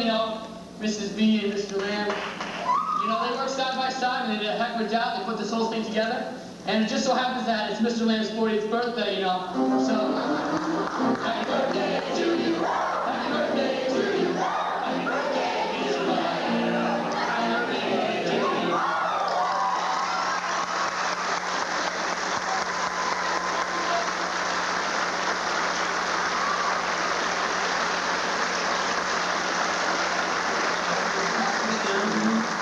Mrs. B and Mr. Lamb, they work side by side and they did a heck of a job. They put this whole thing together. And it just so happens that it's Mr. Lamb's 40th birthday, So, happy birthday to you. Happy birthday to you. Happy birthday, Mr. Lamb. Happy birthday to you.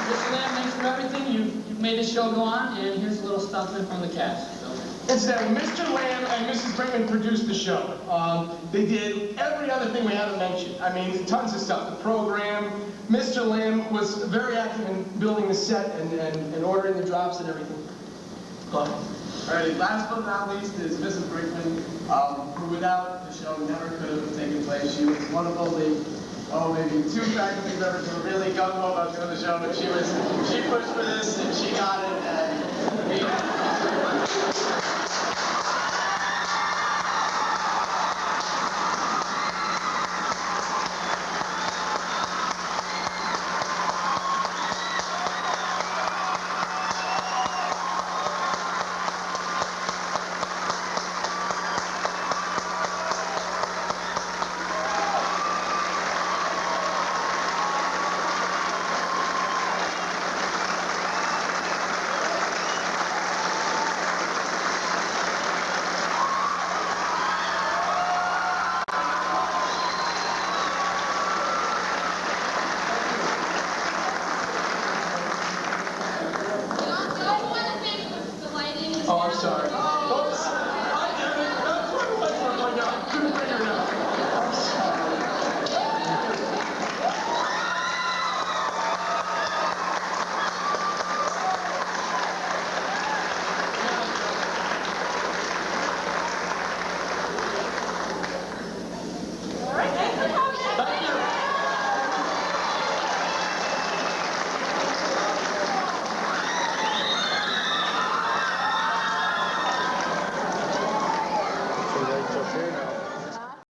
Mr. Lamb, thanks for everything. You've made this show go on, and here's a little something from the cast. So. Incidentally, Mr. Lamb and Mrs. Brinkman produced the show. They did every other thing we haven't mentioned. I mean, tons of stuff. The program. Mr. Lamb was very active in building the set and ordering the drops and everything. Alrighty, last but not least is Mrs. Brinkman, who without the show never could have taken place. She was one of only, maybe 2 faculty members who were really gung-ho about doing the show, but she pushed for this and she got it, and